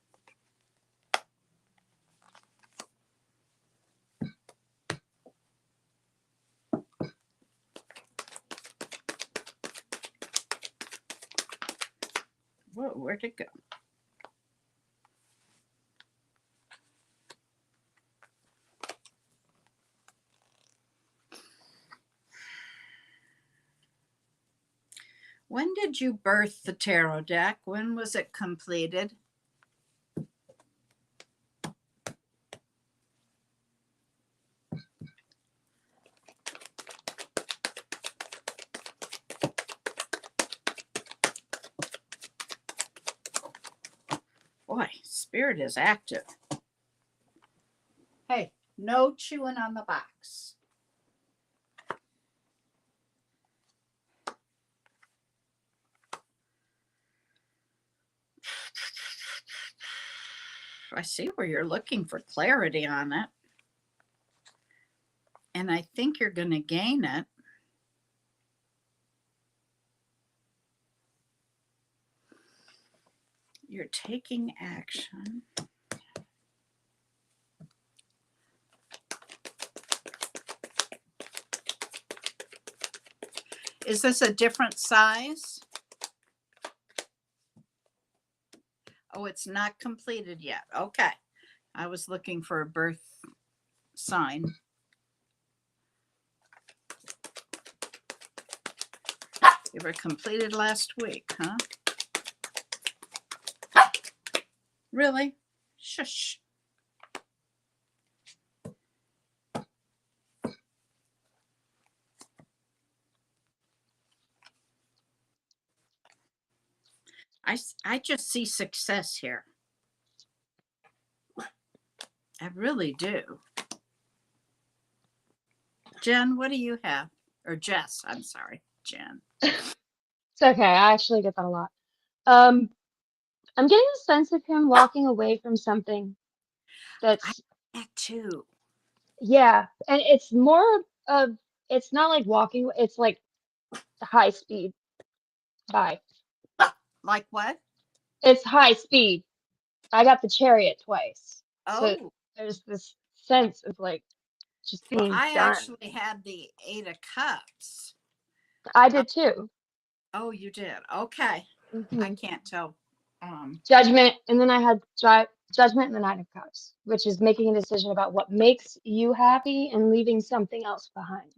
Speaker 2: Whoa, where'd it go? When did you birth the tarot deck? When was it completed? Boy, spirit is active. Hey, no chewing on the box. I see where you're looking for clarity on it. And I think you're going to gain it. You're taking action. Is this a different size? Oh, it's not completed yet. Okay. I was looking for a birth sign. You were completed last week, huh? Really? Shush. I just see success here. I really do. Jen, what do you have? Or Jess, I'm sorry, Jen.
Speaker 3: It's okay. I actually get that a lot. I'm getting a sense of him walking away from something that's,
Speaker 2: That too.
Speaker 3: yeah, and it's more of, it's not like walking, it's like high speed. Bye.
Speaker 2: Like what?
Speaker 3: It's high speed. I got the chariot twice. So
Speaker 2: Oh,
Speaker 3: there's this sense of like just
Speaker 2: well,
Speaker 3: being
Speaker 2: I
Speaker 3: done.
Speaker 2: actually had the 8 of Cups.
Speaker 3: I did too.
Speaker 2: Oh, you did. Okay. I
Speaker 3: Mhm.
Speaker 2: can't tell.
Speaker 3: Judgment, and then I had judgment and the Nine of Cups, which is making a decision about what makes you happy and leaving something else behind.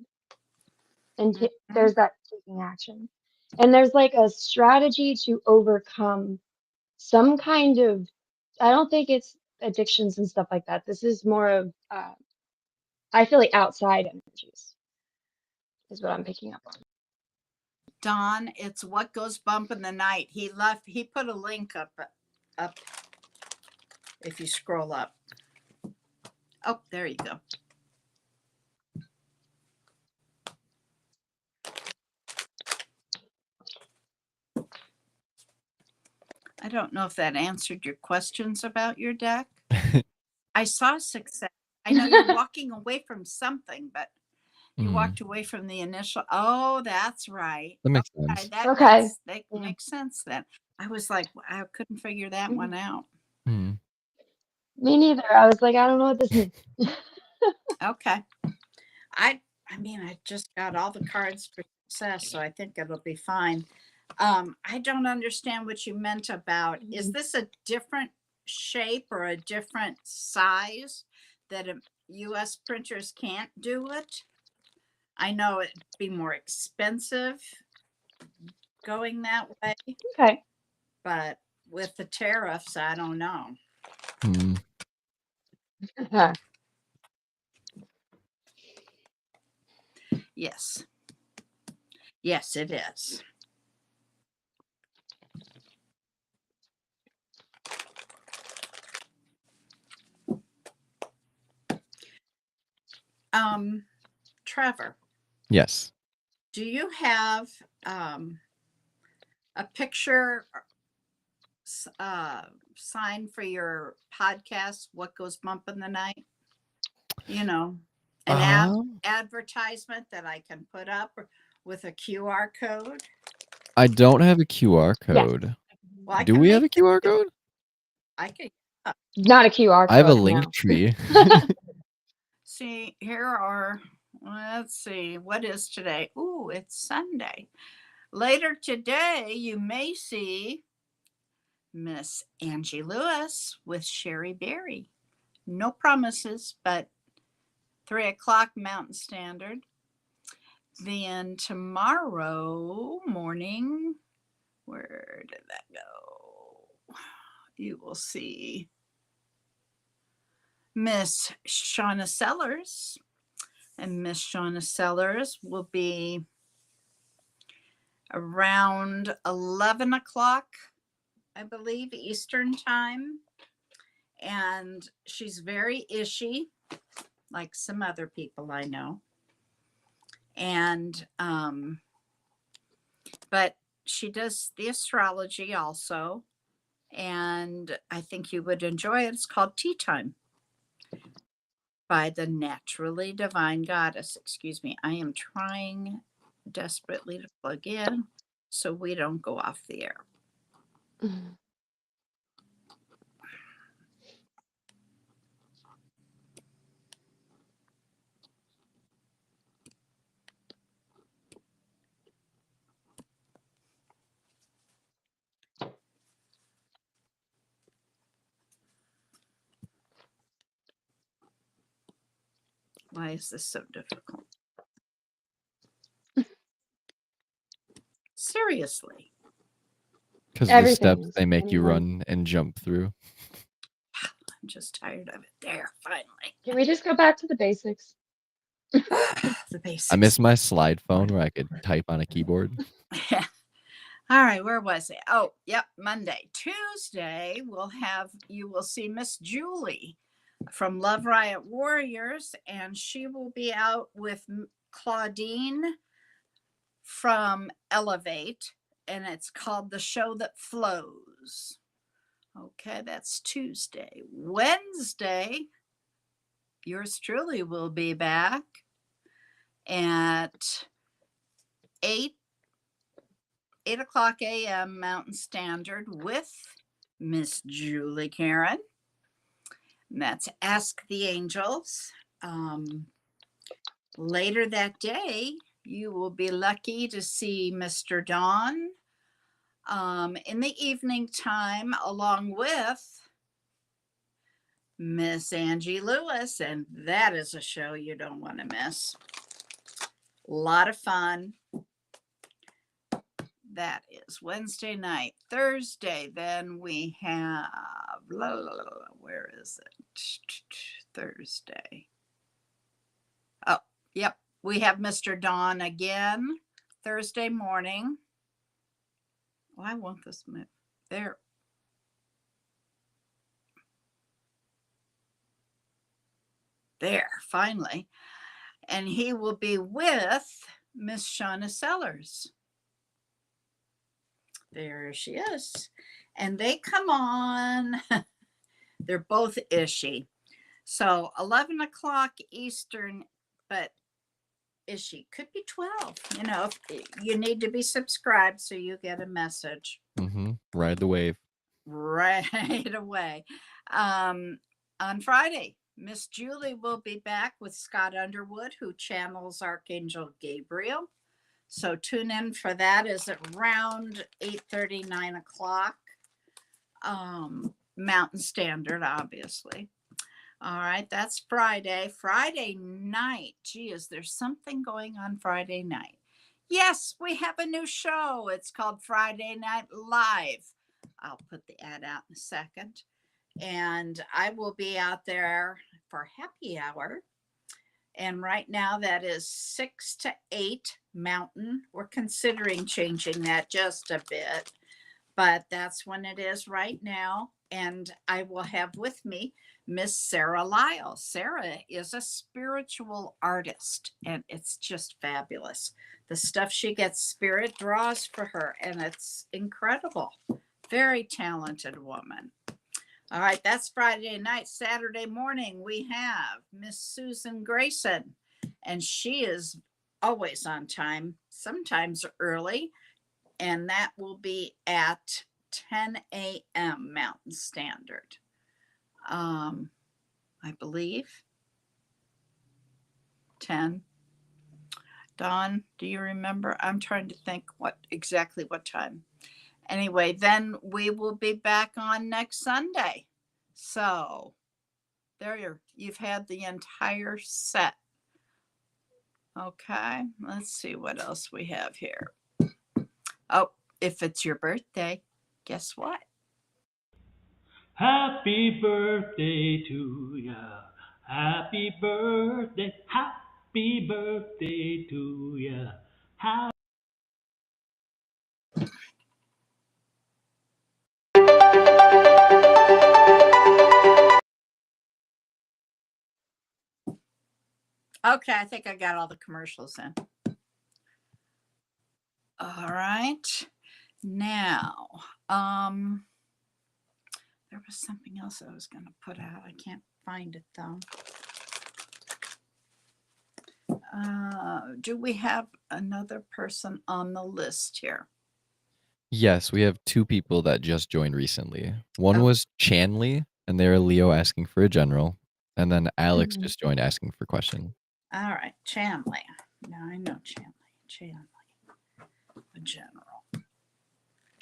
Speaker 3: And
Speaker 2: Mhm.
Speaker 3: there's that taking action. And there's like a strategy to overcome some kind of, I don't think it's addictions and stuff like that. This is more of, I feel like outside energies is what I'm picking up on.
Speaker 2: Don, it's What Goes Bump in the Night. He put a link up if you scroll up. Oh, there you go. I don't know if that answered your questions about your deck. I saw success. I know you're walking away from something, but you
Speaker 4: Mm,
Speaker 2: walked away from the initial. Oh, that's right.
Speaker 4: that makes
Speaker 2: Okay,
Speaker 4: sense.
Speaker 2: that
Speaker 3: Okay. Yeah.
Speaker 2: makes sense then. I was like, I couldn't figure that one out.
Speaker 4: Mm.
Speaker 3: Me neither. I was like, I don't know what this means.
Speaker 2: Okay. I mean, I just got all the cards for success, so I think it'll be fine. I don't understand what you meant about, is this a different shape or a different size that US printers can't do it? I know it'd be more expensive going that way,
Speaker 3: Okay.
Speaker 2: but with the tariffs, I don't know.
Speaker 4: Mm.
Speaker 2: Yes. Yes, it is. Trevor,
Speaker 4: Yes.
Speaker 2: do you have a picture sign for your podcast, What Goes Bump in the Night? You know, an advertisement that I can put up with a QR code?
Speaker 4: I don't have a QR
Speaker 3: Yes.
Speaker 4: code.
Speaker 2: Well, I
Speaker 4: Do
Speaker 2: can
Speaker 4: we have a
Speaker 2: make that
Speaker 4: QR
Speaker 2: too.
Speaker 4: code?
Speaker 2: I can
Speaker 3: Not a QR code.
Speaker 4: I have a
Speaker 3: no.
Speaker 4: link tree.
Speaker 2: see, here are, let's see, what is today? Ooh, it's Sunday. Later today, you may see Miss Angie Lewis with Sherry Berry. No promises, but 3 o'clock Mountain Standard. Then tomorrow morning, where did that go? You will see Miss Shauna Sellers. And Miss Shauna Sellers will be around 11 o'clock, I believe, Eastern time. And she's very ishy, like some other people I know. And, but she does the astrology also. and I think you would enjoy it. It's called Tea Time by the Naturally Divine Goddess. Excuse me, I am trying desperately to plug in so we don't go off the air. Why is this so difficult? Seriously.
Speaker 4: Because the steps
Speaker 3: Everything's
Speaker 4: they make you
Speaker 3: anyway.
Speaker 4: run and jump through.
Speaker 2: I'm just tired of it. There, finally.
Speaker 3: Can we just go back to the basics?
Speaker 2: The basics.
Speaker 4: I miss my slide phone where I could type on a keyboard.
Speaker 2: Yeah. All right, where was it? Oh, yep, Monday. Tuesday, you will see Miss Julie from Love Riot Warriors, and she will be out with Claudine from Elevate, and it's called The Show That Flows. Okay, that's Tuesday. Wednesday, yours truly will be back at 8 o'clock a.m. Mountain Standard with Miss Julie Karen. And that's Ask the Angels. Later that day, you will be lucky to see Mr. Don in the evening time, along with Miss Angie Lewis. And that is a show you don't want to miss. A lot of fun. That is Wednesday night. Thursday, then we have, where is it? Thursday. Oh, yep. We have Mr. Don again Thursday morning. Why won't this move? There. There, finally. And he will be with Miss Shauna Sellers. There she is. And they come on. They're both ishy. So 11 o'clock Eastern, but ishy could be 12. You know, you need to be subscribed so you get a message.
Speaker 4: Ride the wave.
Speaker 2: Right away. On Friday, Miss Julie will be back with Scott Underwood, who channels Archangel Gabriel. So tune in for that. Is around 8:30, 9 o'clock Mountain Standard, obviously. All right, that's Friday. Friday night. Gee, is there something going on Friday night? Yes, we have a new show. It's called Friday Night Live. I'll put the ad out in a second. And I will be out there for happy hour. And right now that is 6 to 8 Mountain. We're considering changing that just a bit, but that's when it is right now. And I will have with me Miss Sarah Lyle. Sarah is a spiritual artist, and it's just fabulous. The stuff she gets, spirit draws for her, and it's incredible. Very talented woman. All right, that's Friday night. Saturday morning, we have Miss Susan Grayson, and she is always on time, sometimes early, and that will be at 10 a.m. Mountain Standard. I believe 10. Dawn, do you remember? I'm trying to think exactly what time. Anyway, then we will be back on next Sunday. So there you've had the entire set. Okay, let's see what else we have here. Oh, if it's your birthday, guess what?
Speaker 5: Happy birthday to ya. Happy birthday. Happy birthday to ya.
Speaker 2: Okay, I think I got all the commercials in. All right. Now, There was something else I was going to put out. I can't find it though. Do we have another person on the list here?
Speaker 4: Yes, we have 2 people that just joined recently. One
Speaker 2: Oh.
Speaker 4: was Chanley, and they're a Leo asking for a general, and then Alex
Speaker 3: Mhm.
Speaker 4: just joined asking for question.
Speaker 2: All right, Chanley. Now I know Chanley. Chanley, a general.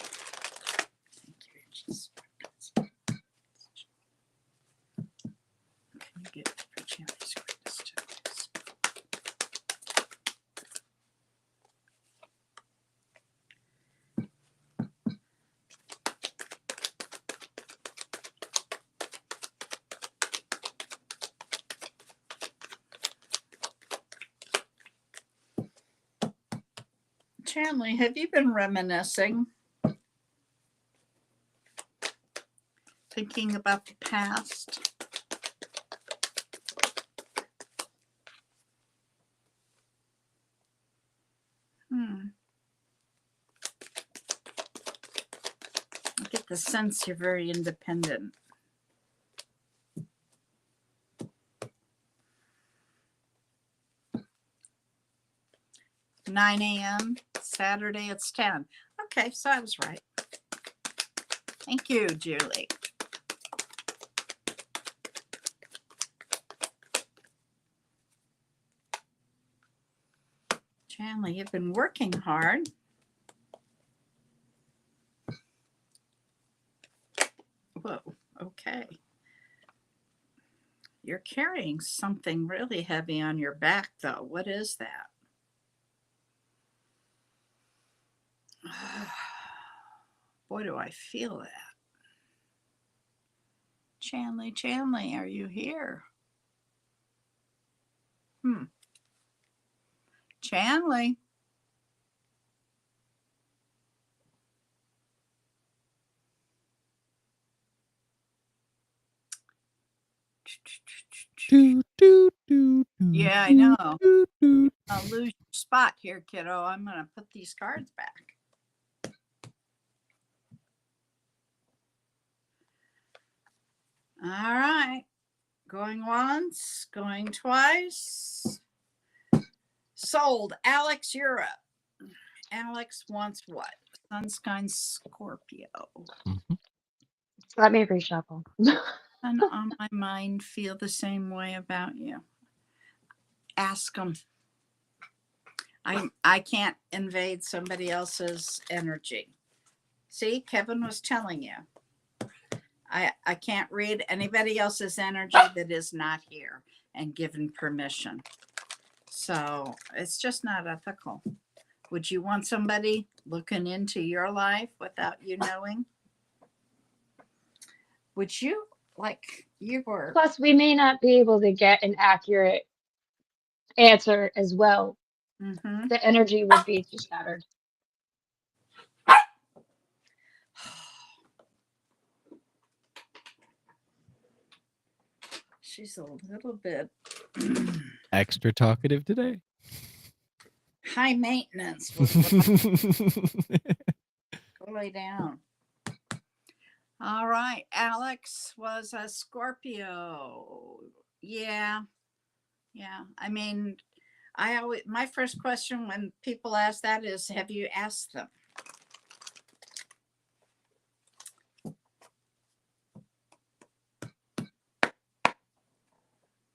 Speaker 2: Thank you. Just- Can you get it for Chanley's greatest hits? Chanley, have you been reminiscing? Thinking about the past? I get the sense you're very independent. (9 a.m. Saturday, it's 10. Okay, so I was right. Thank you, Julie. Chanley, you've been working hard. Whoa, okay. You're carrying something really heavy on your back, though. What is that? Boy, do I feel that. Chanley, are you here? Chanley. Yeah, I know. I'll lose your spot here, kiddo. I'm going to put these cards back. All right. Going once, going twice. Sold. Alex, you're up. Alex wants what? Sunshine Scorpio.
Speaker 4: Mhm.
Speaker 3: Let me reshuffle.
Speaker 2: And on my mind feel the same way about you. Ask them. I can't invade somebody else's energy. See, Kevin was telling you. I can't read anybody else's energy that is not here and given permission. So it's just not ethical. Would you want somebody looking into your life without you knowing? Would you, like you were?
Speaker 3: Plus, we may not be able to get an accurate answer as well.
Speaker 2: Mhm.
Speaker 3: The energy would be too scattered.
Speaker 2: She's a little bit
Speaker 4: Extra talkative today.
Speaker 2: high maintenance. Go lay down. All right. Alex was a Scorpio. Yeah. Yeah. I mean, my first question when people ask that is, have you asked them?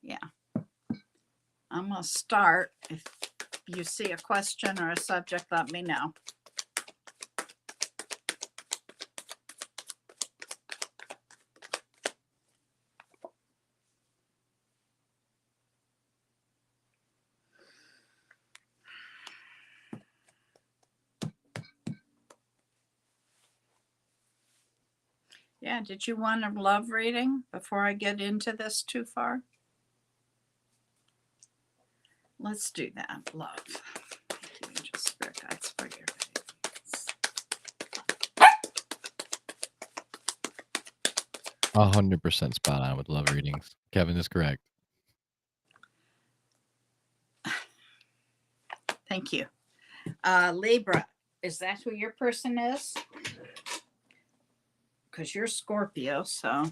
Speaker 2: Yeah. I'm going to start. If you see a question or a subject, let me know. Yeah, did you want a love reading before I get into this too far? Let's do that. Love. Thank you, just spirit guides for your guidance.
Speaker 4: 100% spot on with love readings. Kevin is correct.
Speaker 2: Thank you. Libra, is that who your person is? because you're Scorpio. So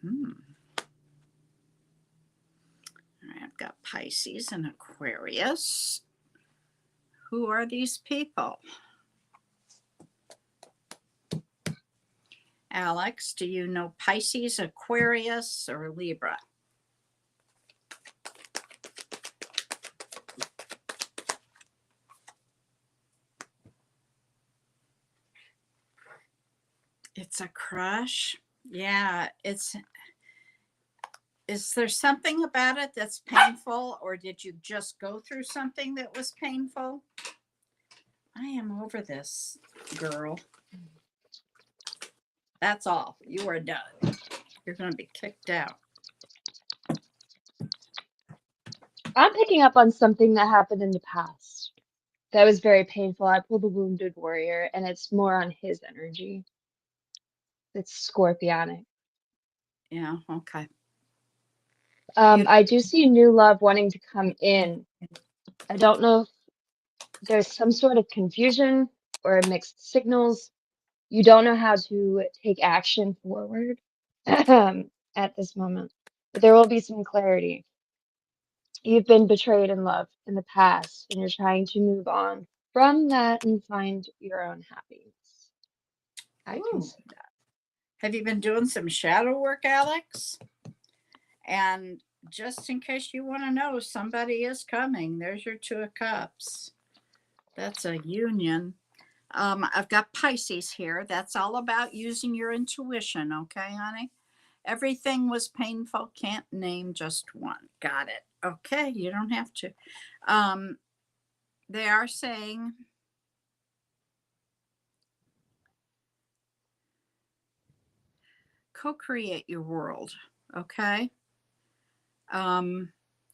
Speaker 2: All right, I've got Pisces and Aquarius. Who are these people? Alex, do you know Pisces, Aquarius, or Libra? It's a crush. Yeah, is there something about it that's painful, or did you just go through something that was painful? I am over this, girl. That's all. You are done. You're going to be kicked out.
Speaker 3: I'm picking up on something that happened in the past that was very painful. I pulled the Wounded Warrior, and it's more on his energy. It's scorpionic.
Speaker 2: Yeah, okay.
Speaker 3: I do see new love wanting to come in. I don't know if there's some sort of confusion or mixed signals. You don't know how to take action forward at this moment, but there will be some clarity. You've been betrayed in love in the past, and you're trying to move on from that and find your own happiness. I can
Speaker 2: Ooh.
Speaker 3: see that.
Speaker 2: Have you been doing some shadow work, Alex? And just in case you want to know, somebody is coming. There's your Two of Cups. That's a union. I've got Pisces here. That's all about using your intuition. Okay, honey? Everything was painful. Can't name just one. Got it. Okay, you don't have to. They are saying co-create your world. Okay. And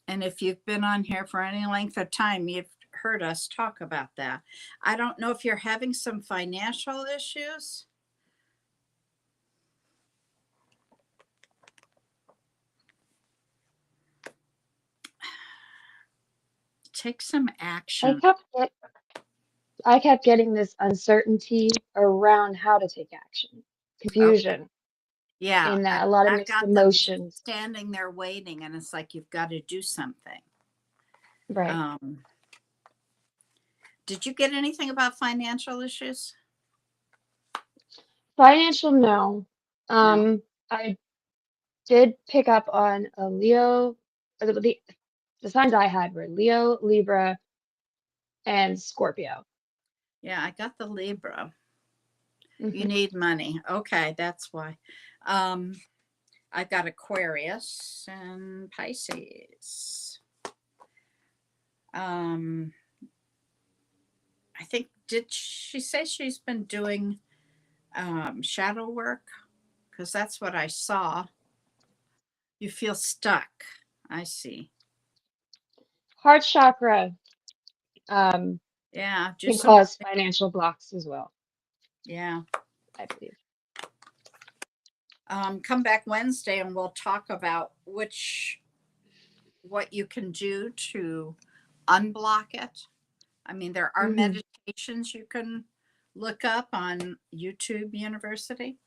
Speaker 2: if you've been on here for any length of time, you've heard us talk about that. I don't know if you're having some financial issues. Take some action.
Speaker 3: I kept getting this uncertainty around how to take action, confusion,
Speaker 2: Yeah.
Speaker 3: in that a lot of
Speaker 2: I've
Speaker 3: mixed
Speaker 2: got them
Speaker 3: emotions.
Speaker 2: standing there waiting, and it's like you've got to do something.
Speaker 3: Right.
Speaker 2: Did you get anything about financial issues?
Speaker 3: Financial, no.
Speaker 2: No.
Speaker 3: I did pick up on a Leo, or the signs I had were Leo, Libra, and Scorpio.
Speaker 2: Yeah, I got the Libra.
Speaker 3: Mhm.
Speaker 2: You need money. Okay, that's why. I've got Aquarius and Pisces. I think, did she say she's been doing shadow work? Because that's what I saw. You feel stuck. I see.
Speaker 3: Heart chakra
Speaker 2: Yeah, do
Speaker 3: can
Speaker 2: some.
Speaker 3: cause financial blocks as well,
Speaker 2: Yeah.
Speaker 3: I believe.
Speaker 2: Come back Wednesday and we'll talk about what you can do to unblock it. I mean, there are
Speaker 3: Mhm.
Speaker 2: meditations you can look up on YouTube University.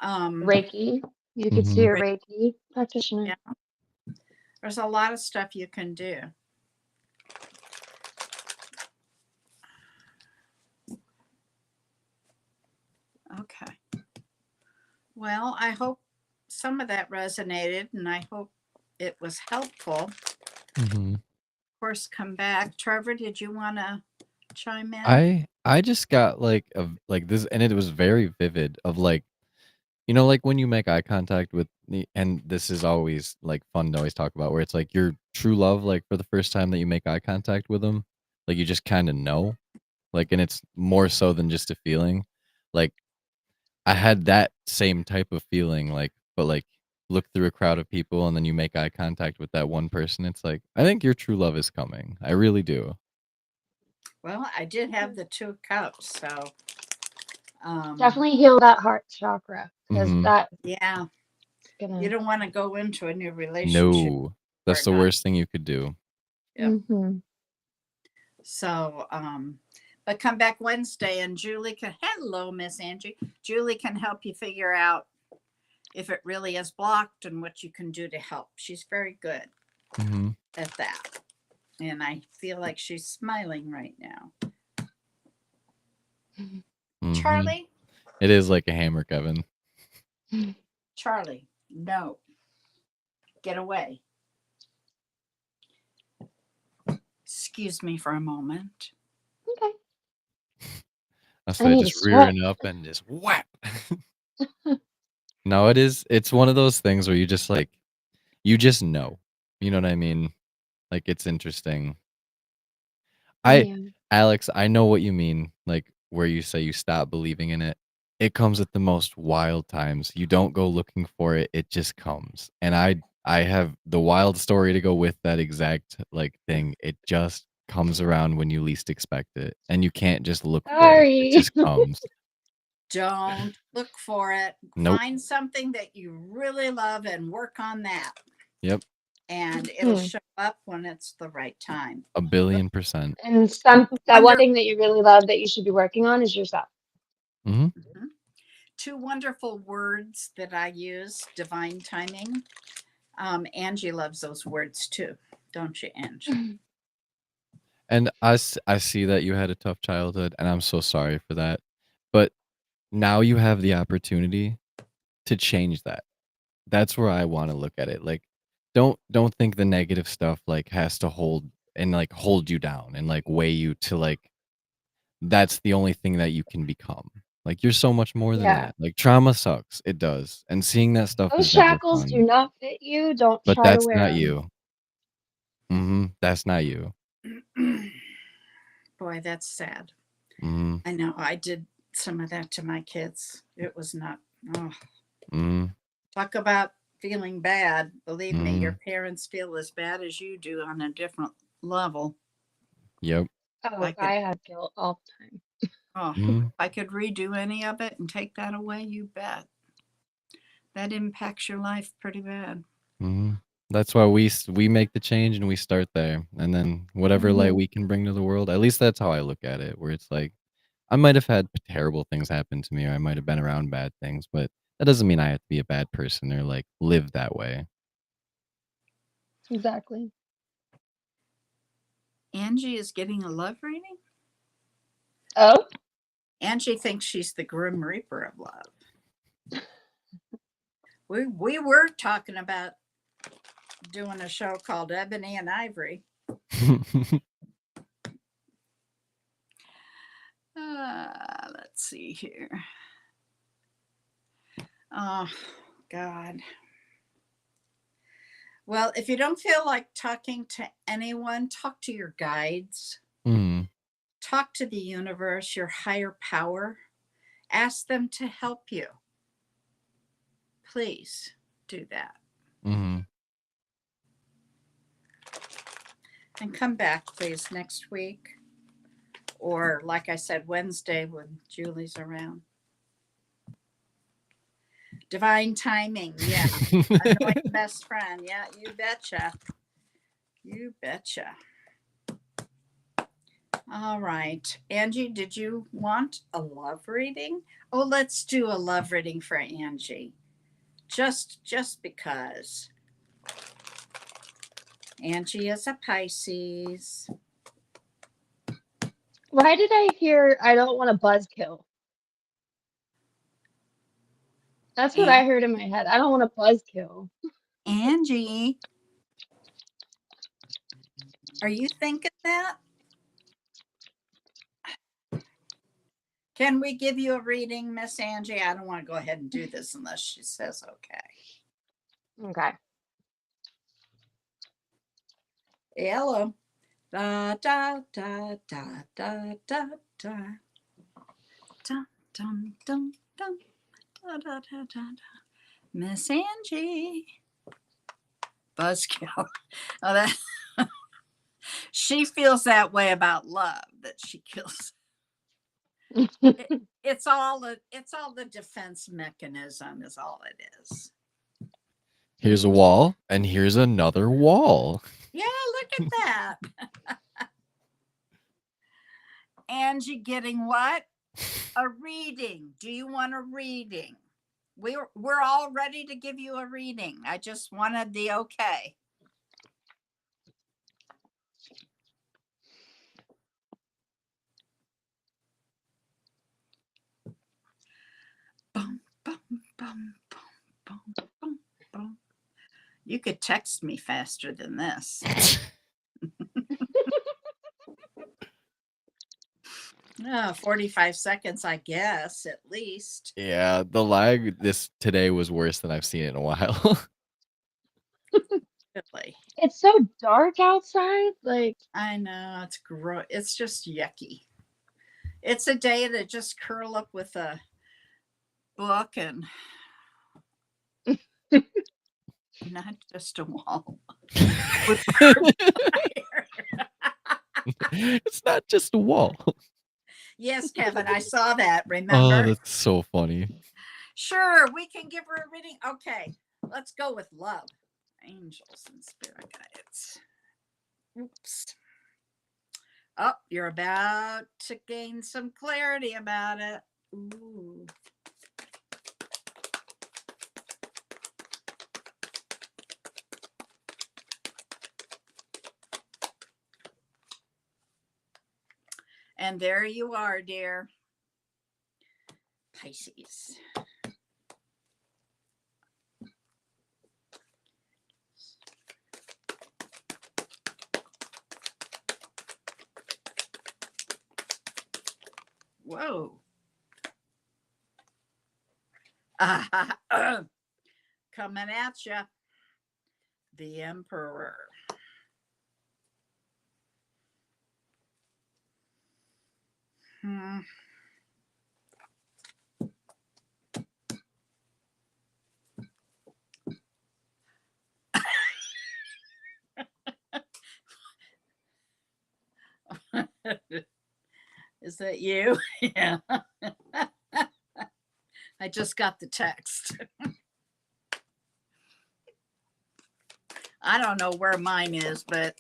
Speaker 3: Reiki. You could see a Reiki practitioner.
Speaker 2: Yeah. There's a lot of stuff you can do. Okay. Well, I hope some of that resonated and I hope it was helpful. Of course, come back. Trevor, did you want to chime in?
Speaker 4: I just got like this, and it was very vivid of like, you know, like when you make eye contact with me, and this is always like fun to always talk about, where it's like your true love, like for the first time that you make eye contact with them, like you just kind of know, like, and it's more so than just a feeling. Like I had that same type of feeling, like, but like look through a crowd of people and then you make eye contact with that one person. It's like, I think your true love is coming. I really do.
Speaker 2: Well, I did have the 2 cups, so
Speaker 3: Definitely heal that heart chakra because
Speaker 4: Mhm.
Speaker 3: that's
Speaker 2: yeah, you
Speaker 3: gonna.
Speaker 2: don't want to go into a new relationship
Speaker 4: No.
Speaker 2: or
Speaker 4: That's the
Speaker 2: not.
Speaker 4: worst thing you could do.
Speaker 2: Yep.
Speaker 3: Mhm.
Speaker 2: So, but come back Wednesday and Julie can, hello, Miss Angie. Julie can help you figure out if it really is blocked and what you can do to help. She's very good
Speaker 4: Mhm.
Speaker 2: at that. And I feel like she's smiling right now.
Speaker 4: Mhm.
Speaker 2: Charlie,
Speaker 4: It is like a hammer, Kevin.
Speaker 2: Charlie, no. Get away. Excuse me for a moment.
Speaker 3: Okay.
Speaker 4: That's
Speaker 3: I
Speaker 4: like
Speaker 3: need to
Speaker 4: just
Speaker 3: stretch.
Speaker 4: rearing up and just whap. No, it's one of those things where you just like you just know. You know what I mean? Like it's interesting. I
Speaker 3: Yeah.
Speaker 4: Alex, I know what you mean, like where you say you stop believing in it. It comes at the most wild times. You don't go looking for it, it just comes. And I have the wild story to go with that exact like thing. It just comes around when you least expect it. And you can't just look for it. It
Speaker 3: Sorry.
Speaker 4: just comes.
Speaker 2: Don't look for it.
Speaker 4: Nope.
Speaker 2: Find something that you really love and work on that.
Speaker 4: Yep.
Speaker 2: And it'll
Speaker 3: Mhm.
Speaker 2: show up when it's the right time.
Speaker 4: 1,000,000,000%.
Speaker 3: And that one
Speaker 2: Wonder,
Speaker 3: thing that you really love that you should be working on is yourself.
Speaker 4: Mhm.
Speaker 2: Mhm. 2 wonderful words that I use, divine timing. Angie loves those words too, don't you, Angie?
Speaker 4: And I see that you had a tough childhood, and I'm so sorry for that. But now you have the opportunity to change that. That's where I wanna look at it. Like, don't think the negative stuff, like, has to hold you down and, like, weigh you to, like, that's the only thing that you can become. Like, you're so much more than
Speaker 3: Yeah.
Speaker 4: that. Like, trauma sucks, it does, and seeing that stuff
Speaker 3: Those
Speaker 4: is never
Speaker 3: shackles do
Speaker 4: fun,
Speaker 3: not fit you. Don't
Speaker 4: but
Speaker 3: try to
Speaker 4: that's
Speaker 3: wear
Speaker 4: not
Speaker 3: them.
Speaker 4: you. Mhm, that's not you.
Speaker 2: Boy, that's sad.
Speaker 4: Mhm,
Speaker 2: I know I did some of that to my kids. It was not, oh,
Speaker 4: mhm,
Speaker 2: talk about feeling bad. Believe me, your
Speaker 4: mhm.
Speaker 2: parents feel as bad as you do on a different level.
Speaker 4: Yep.
Speaker 2: I
Speaker 3: Oh,
Speaker 2: could,
Speaker 3: I have guilt all the time.
Speaker 2: oh,
Speaker 4: Mhm,
Speaker 2: I could redo any of it and take that away, you bet. That impacts your life pretty bad.
Speaker 4: mhm. That's why we make the change and we start there, and then whatever light
Speaker 3: Mhm.
Speaker 4: we can bring to the world, at least that's how I look at it, where it's like, I might have had terrible things happen to me, or I might have been around bad things, but that doesn't mean I have to be a bad person or, like, live that way.
Speaker 3: Exactly.
Speaker 2: Angie is getting a love reading.
Speaker 3: Oh,
Speaker 2: Angie thinks she's the Grim Reaper of love. We were talking about doing a show called Ebony and Ivory. Let's see here. Oh, God. Well, if you don't feel like talking to anyone, talk to your guides,
Speaker 4: Mhm,
Speaker 2: talk to the universe, your higher power. Ask them to help you. Please do that.
Speaker 4: mhm.
Speaker 2: And come back, please, next week. Or, like I said, Wednesday when Julie's around. Divine timing. Yeah. Annoying best friend. Yeah, you betcha. You betcha. All right. Angie, did you want a love reading? Oh, let's do a love reading for Angie. Just because. Angie is a Pisces.
Speaker 3: why did I hear I don't want a buzzkill? That's what
Speaker 2: And
Speaker 3: I heard in my head. I don't want a buzzkill.
Speaker 2: Angie, are you thinking that? Can we give you a reading, Miss Angie? I don't want to go ahead and do this unless she says okay.
Speaker 3: Okay.
Speaker 2: Hello. Da da da da da da da. Dun, dun, dun, dun, da, da, da, da, da. Miss Angie. Buzzkill. Oh, that she feels that way about love. that she kills. It's all the defense mechanism is all it is.
Speaker 4: Here's a wall, and here's another wall.
Speaker 2: Yeah, look at that. Angie getting what? A reading. Do you want a reading? We're all ready to give you a reading. I just wanted the okay. Bum, bum, bum, bum, bum, bum, bum. You could text me faster than this. 45 seconds, I guess, at least.
Speaker 4: Yeah, the lag today was worse than I've seen it in a while.
Speaker 2: Really.
Speaker 3: It's so dark outside. Like,
Speaker 2: I know, it's gross. It's just yucky. It's a day to just curl up with a book and not just a wall. With
Speaker 4: It's not just a wall.
Speaker 2: yes, Kevin, I saw that.
Speaker 4: Oh,
Speaker 2: Remember?
Speaker 4: that's so funny.
Speaker 2: Sure, we can give her a reading. Okay, let's go with love. Angels and spirit guides. Oops. Oh, you're about to gain some clarity about it. Ooh. And there you are, dear. Pisces. Whoa. Coming at you. The Emperor. Is that you? Yeah. I just got the text. I don't know where mine is, but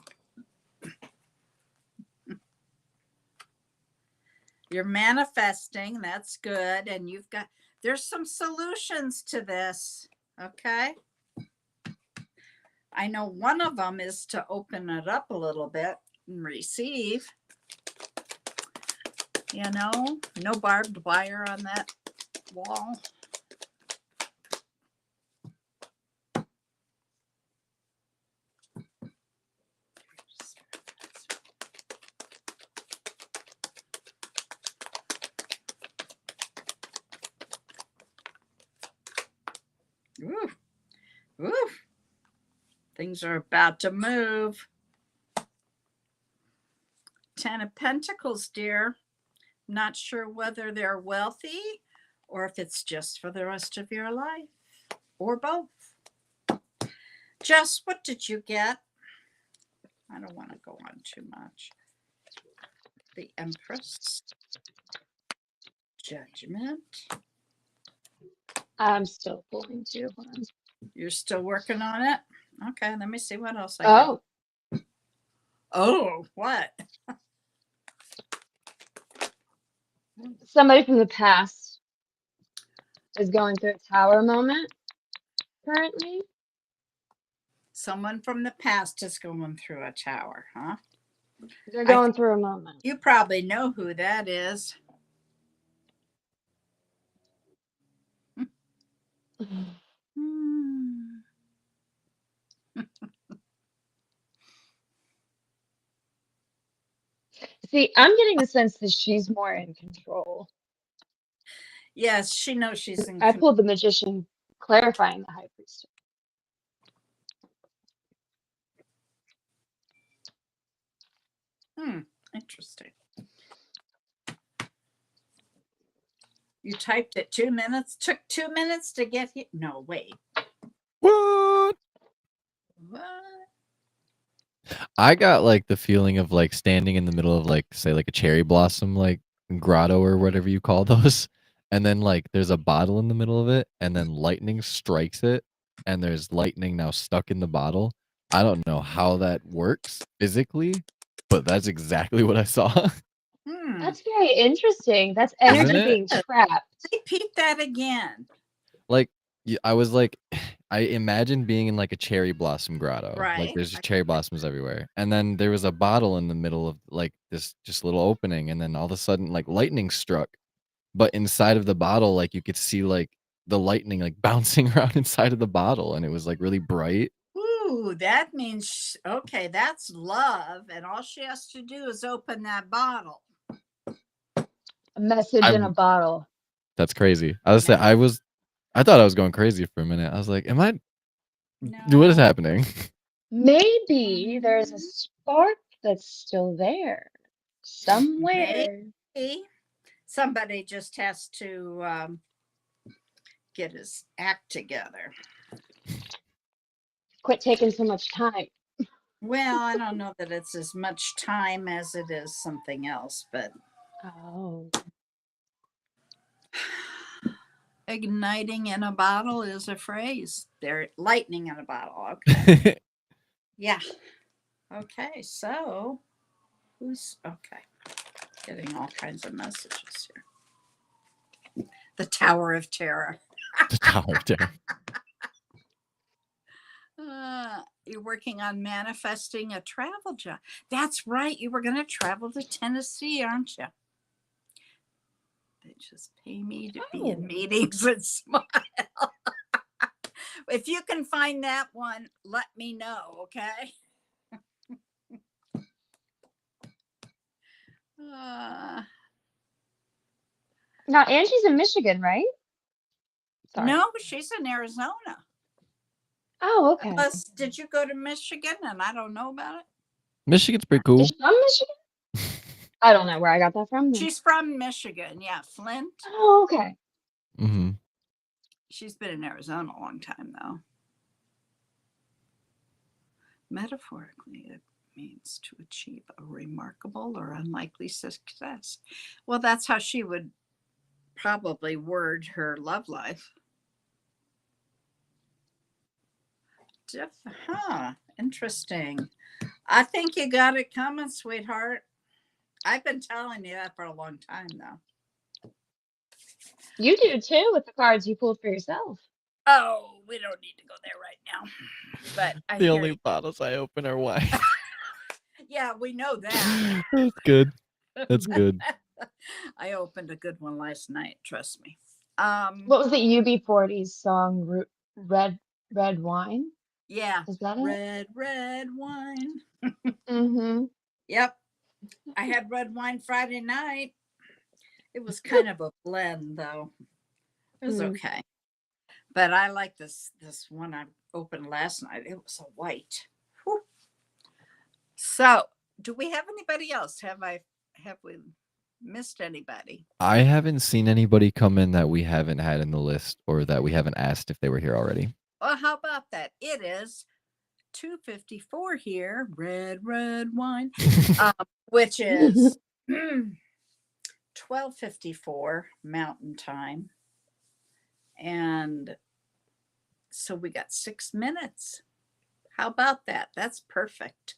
Speaker 2: you're manifesting. That's good. And there's some solutions to this. Okay. I know one of them is to open it up a little bit and receive. You know, no barbed wire on that wall. Ooh, ooh. Things are about to move. 10 of Pentacles, dear. Not sure whether they're wealthy or if it's just for the rest of your life or both. Jess, what did you get? I don't want to go on too much. The Empress. Judgment.
Speaker 3: I'm still pulling too. Hold on.
Speaker 2: You're still working on it? Okay, let me see what else I got. Oh, what?
Speaker 3: Somebody from the past is going through a tower moment currently.
Speaker 2: Someone from the past is going through a tower, huh?
Speaker 3: They're going through a moment.
Speaker 2: You probably know who that is.
Speaker 3: See, I'm getting the sense that she's more in control.
Speaker 2: Yes, she knows she's in
Speaker 3: I pulled the Magician clarifying the High Priestess.
Speaker 2: Interesting. You typed it 2 minutes. Took 2 minutes to get here. No, wait.
Speaker 4: What?
Speaker 2: What?
Speaker 4: I got like the feeling of like standing in the middle of like say like a cherry blossom like grotto or whatever you call those, and then like there's a bottle in the middle of it, and then lightning strikes it, and there's lightning now stuck in the bottle. I don't know how that works physically, but that's exactly what I saw.
Speaker 2: Hmm.
Speaker 3: That's very interesting. That's
Speaker 4: Isn't
Speaker 3: energy
Speaker 4: it?
Speaker 3: being trapped.
Speaker 2: Repeat that again.
Speaker 4: Like I was like I imagined being in like a cherry blossom grotto. Like
Speaker 2: Right.
Speaker 4: there's just cherry blossoms everywhere. And then there was a bottle in the middle of like this just little opening, and then all of a sudden like lightning struck. But inside of the bottle like you could see like the lightning like bouncing around inside of the bottle, and it was like really bright.
Speaker 2: Ooh, that means, okay, that's love. And all she has to do is open that bottle.
Speaker 3: A message in a
Speaker 4: I'm
Speaker 3: bottle.
Speaker 4: That's crazy. I was I thought I was going crazy for a minute. I was like, am I what is
Speaker 2: No.
Speaker 4: happening?
Speaker 3: Maybe there's a spark that's still there somewhere.
Speaker 2: Maybe somebody just has to get his act together.
Speaker 3: Quit taking so much time.
Speaker 2: Well, I don't know that it's as much time as it is something else, but
Speaker 3: Oh.
Speaker 2: igniting in a bottle is a phrase. There, lightning in a bottle. Okay. Yeah. Okay. So who's okay? Getting all kinds of messages here. The Tower of Terror.
Speaker 4: The Tower of Terror.
Speaker 2: You're working on manifesting a travel job. That's right. You were going to travel to Tennessee, aren't you? They just pay me to be in
Speaker 3: Oh.
Speaker 2: meetings and smile. If you can find that one, let me know, okay?
Speaker 3: Now Angie's in Michigan, right? Sorry.
Speaker 2: No, she's in Arizona.
Speaker 3: Oh, okay.
Speaker 2: Unless, did you go to Michigan and I don't know about it?
Speaker 4: Michigan's pretty
Speaker 3: Is
Speaker 4: cool.
Speaker 3: she from Michigan? I don't know where I got that from. then.
Speaker 2: She's from Michigan. Yeah, Flint.
Speaker 3: Oh, okay.
Speaker 4: Mm-hmm.
Speaker 2: She's been in Arizona a long time, though. Metaphorically, it means to achieve a remarkable or unlikely success. Well, that's how she would probably word her love life. Interesting. I think you got it coming, sweetheart. I've been telling you that for a long time, though.
Speaker 3: You do too with the cards you pulled for yourself.
Speaker 2: Oh, we don't need to go there right now. But I
Speaker 4: The
Speaker 2: hear
Speaker 4: only
Speaker 2: you.
Speaker 4: bottles I open are wine.
Speaker 2: Yeah, we know that.
Speaker 4: That's good. That's good.
Speaker 2: I opened a good one last night. Trust me.
Speaker 3: What was the UB40's song? Red Wine?
Speaker 2: Yeah.
Speaker 3: Is that it?
Speaker 2: Red wine.
Speaker 3: Mm-hmm.
Speaker 2: Yep. I had red wine Friday night. It was kind of a blend, though. It was okay. But I like this one I opened last night. It was a white. Whew. So, do we have anybody else? Have we missed anybody?
Speaker 4: I haven't seen anybody come in that we haven't had in the list or that we haven't asked if they were here already.
Speaker 2: Well, how about that? It is 2:54 here. Red wine, which is 12:54 Mountain Time, and so we got 6 minutes. How about that? That's perfect.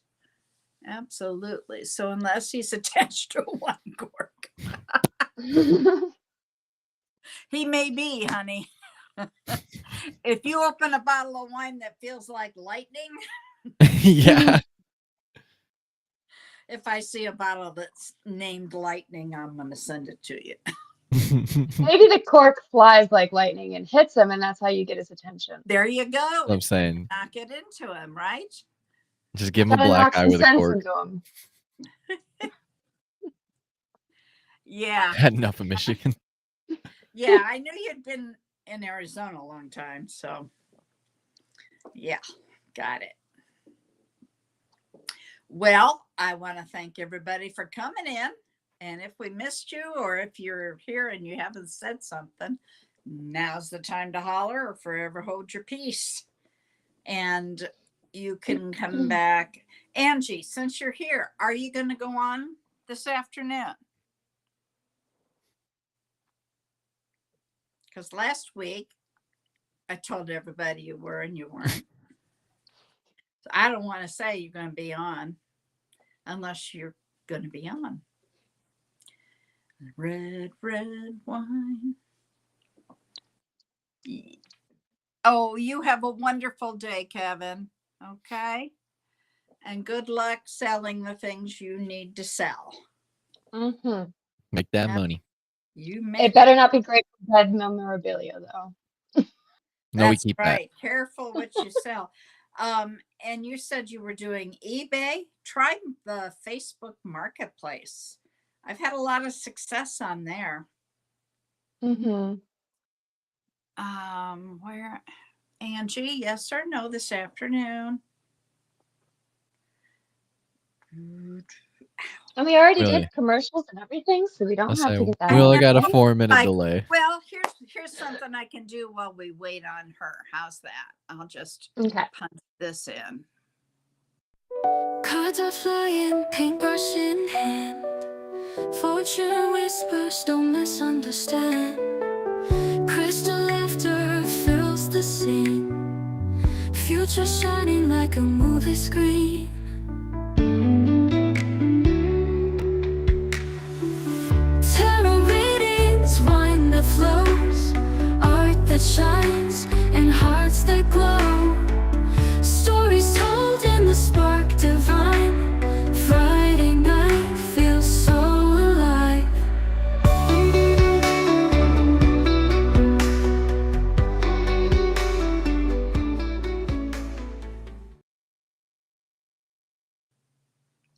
Speaker 2: Absolutely. So unless he's attached to a wine cork, he may be, honey. If you open a bottle of wine that feels like lightning,
Speaker 4: Yeah.
Speaker 2: if I see a bottle that's named lightning, I'm going to send it to you.
Speaker 3: Maybe the cork flies like lightning and hits him, and that's how you get his attention.
Speaker 2: There you go.
Speaker 4: I'm saying.
Speaker 2: Knock it into him, right?
Speaker 4: Just give him a
Speaker 3: Gotta
Speaker 4: black
Speaker 3: knock
Speaker 4: eye
Speaker 3: some
Speaker 4: with a
Speaker 3: sense
Speaker 4: cork.
Speaker 3: into him.
Speaker 2: Yeah.
Speaker 4: Had enough of Michigan.
Speaker 2: Yeah, I knew you'd been in Arizona a long time. So, yeah, got it. Well, I want to thank everybody for coming in. And if we missed you, or if you're here and you haven't said something, now's the time to holler or forever hold your peace. And you can come back. Angie, since you're here, are you going to go on this afternoon? Because last week I told everybody you were and you weren't. So I don't want to say you're going to be on unless you're going to be on. Red, red wine. Oh, you have a wonderful day, Kevin. Okay. And good luck selling the things you need to sell.
Speaker 3: Mm-hmm.
Speaker 4: Make that
Speaker 2: Yep.
Speaker 4: money.
Speaker 2: You
Speaker 3: It
Speaker 2: make
Speaker 3: better not be great for dead memorabilia, though.
Speaker 4: No, we
Speaker 2: That's
Speaker 4: keep that.
Speaker 2: right. Careful what you sell. And you said you were doing eBay. Try the Facebook Marketplace. I've had a lot of success on there.
Speaker 3: Mm-hmm.
Speaker 2: Where Angie, yes or no this afternoon?
Speaker 3: And we already
Speaker 4: Really?
Speaker 3: did commercials and everything, so we don't
Speaker 4: Let's
Speaker 3: have
Speaker 4: say
Speaker 3: to get that.
Speaker 4: we only got a
Speaker 2: know.
Speaker 4: 4-minute
Speaker 2: Like,
Speaker 4: delay.
Speaker 2: Well, here's something I can do while we wait on her. How's that? I'll just
Speaker 3: Okay.
Speaker 2: punch this in.
Speaker 1: Cards are flying, paintbrush in hand. Fortune whispers, don't misunderstand. Crystal laughter fills the scene. Future shining like a movie screen. Tarot readings, wine that flows, art that shines, and hearts that glow. Stories told in the spark divine. Friday night feels so alive.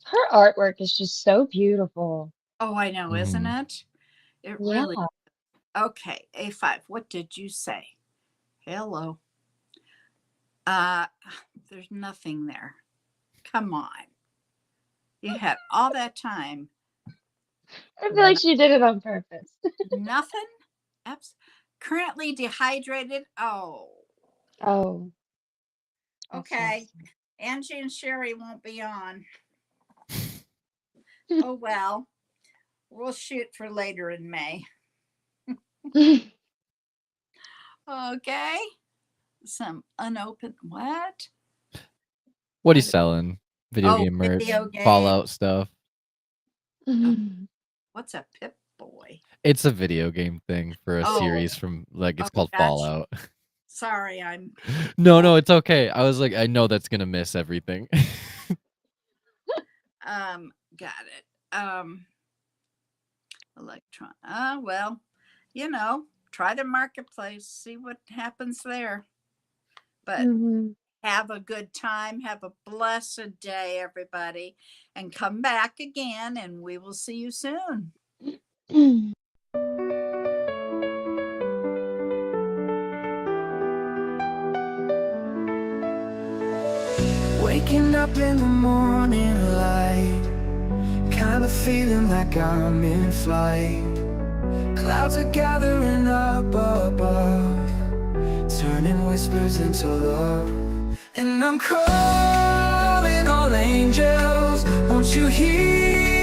Speaker 3: Her artwork is just so beautiful.
Speaker 2: Oh, I know, isn't it? It really.
Speaker 3: Yeah.
Speaker 2: Okay, A5. What did you say? Hello. There's nothing there. Come on. You had all that time.
Speaker 3: I feel like she did it on purpose.
Speaker 2: Nothing? Currently dehydrated. Oh,
Speaker 3: Oh.
Speaker 2: okay. Angie and Sherry won't be on. Oh, well. We'll shoot for later in May. Okay. Some unopened. What?
Speaker 4: What are you selling? Video
Speaker 2: Oh,
Speaker 4: game merch,
Speaker 2: video game.
Speaker 4: Fallout stuff.
Speaker 2: What's a Pip Boy?
Speaker 4: It's a video game thing for a
Speaker 2: Oh.
Speaker 4: series from like it's
Speaker 2: Oh,
Speaker 4: called
Speaker 2: gotcha.
Speaker 4: Fallout.
Speaker 2: Sorry, I'm.
Speaker 4: No, it's okay. I was like, I know that's gonna miss everything.
Speaker 2: Got it. Electron. Well, try the marketplace, see what happens there. But
Speaker 3: Mhm.
Speaker 2: have a good time. Have a blessed day, everybody. And come back again, and we will see you soon.
Speaker 1: Waking up in the morning light, kinda feeling like I'm in flight. Clouds are gathering up above, turning whispers into love. And I'm calling all angels, won't you hear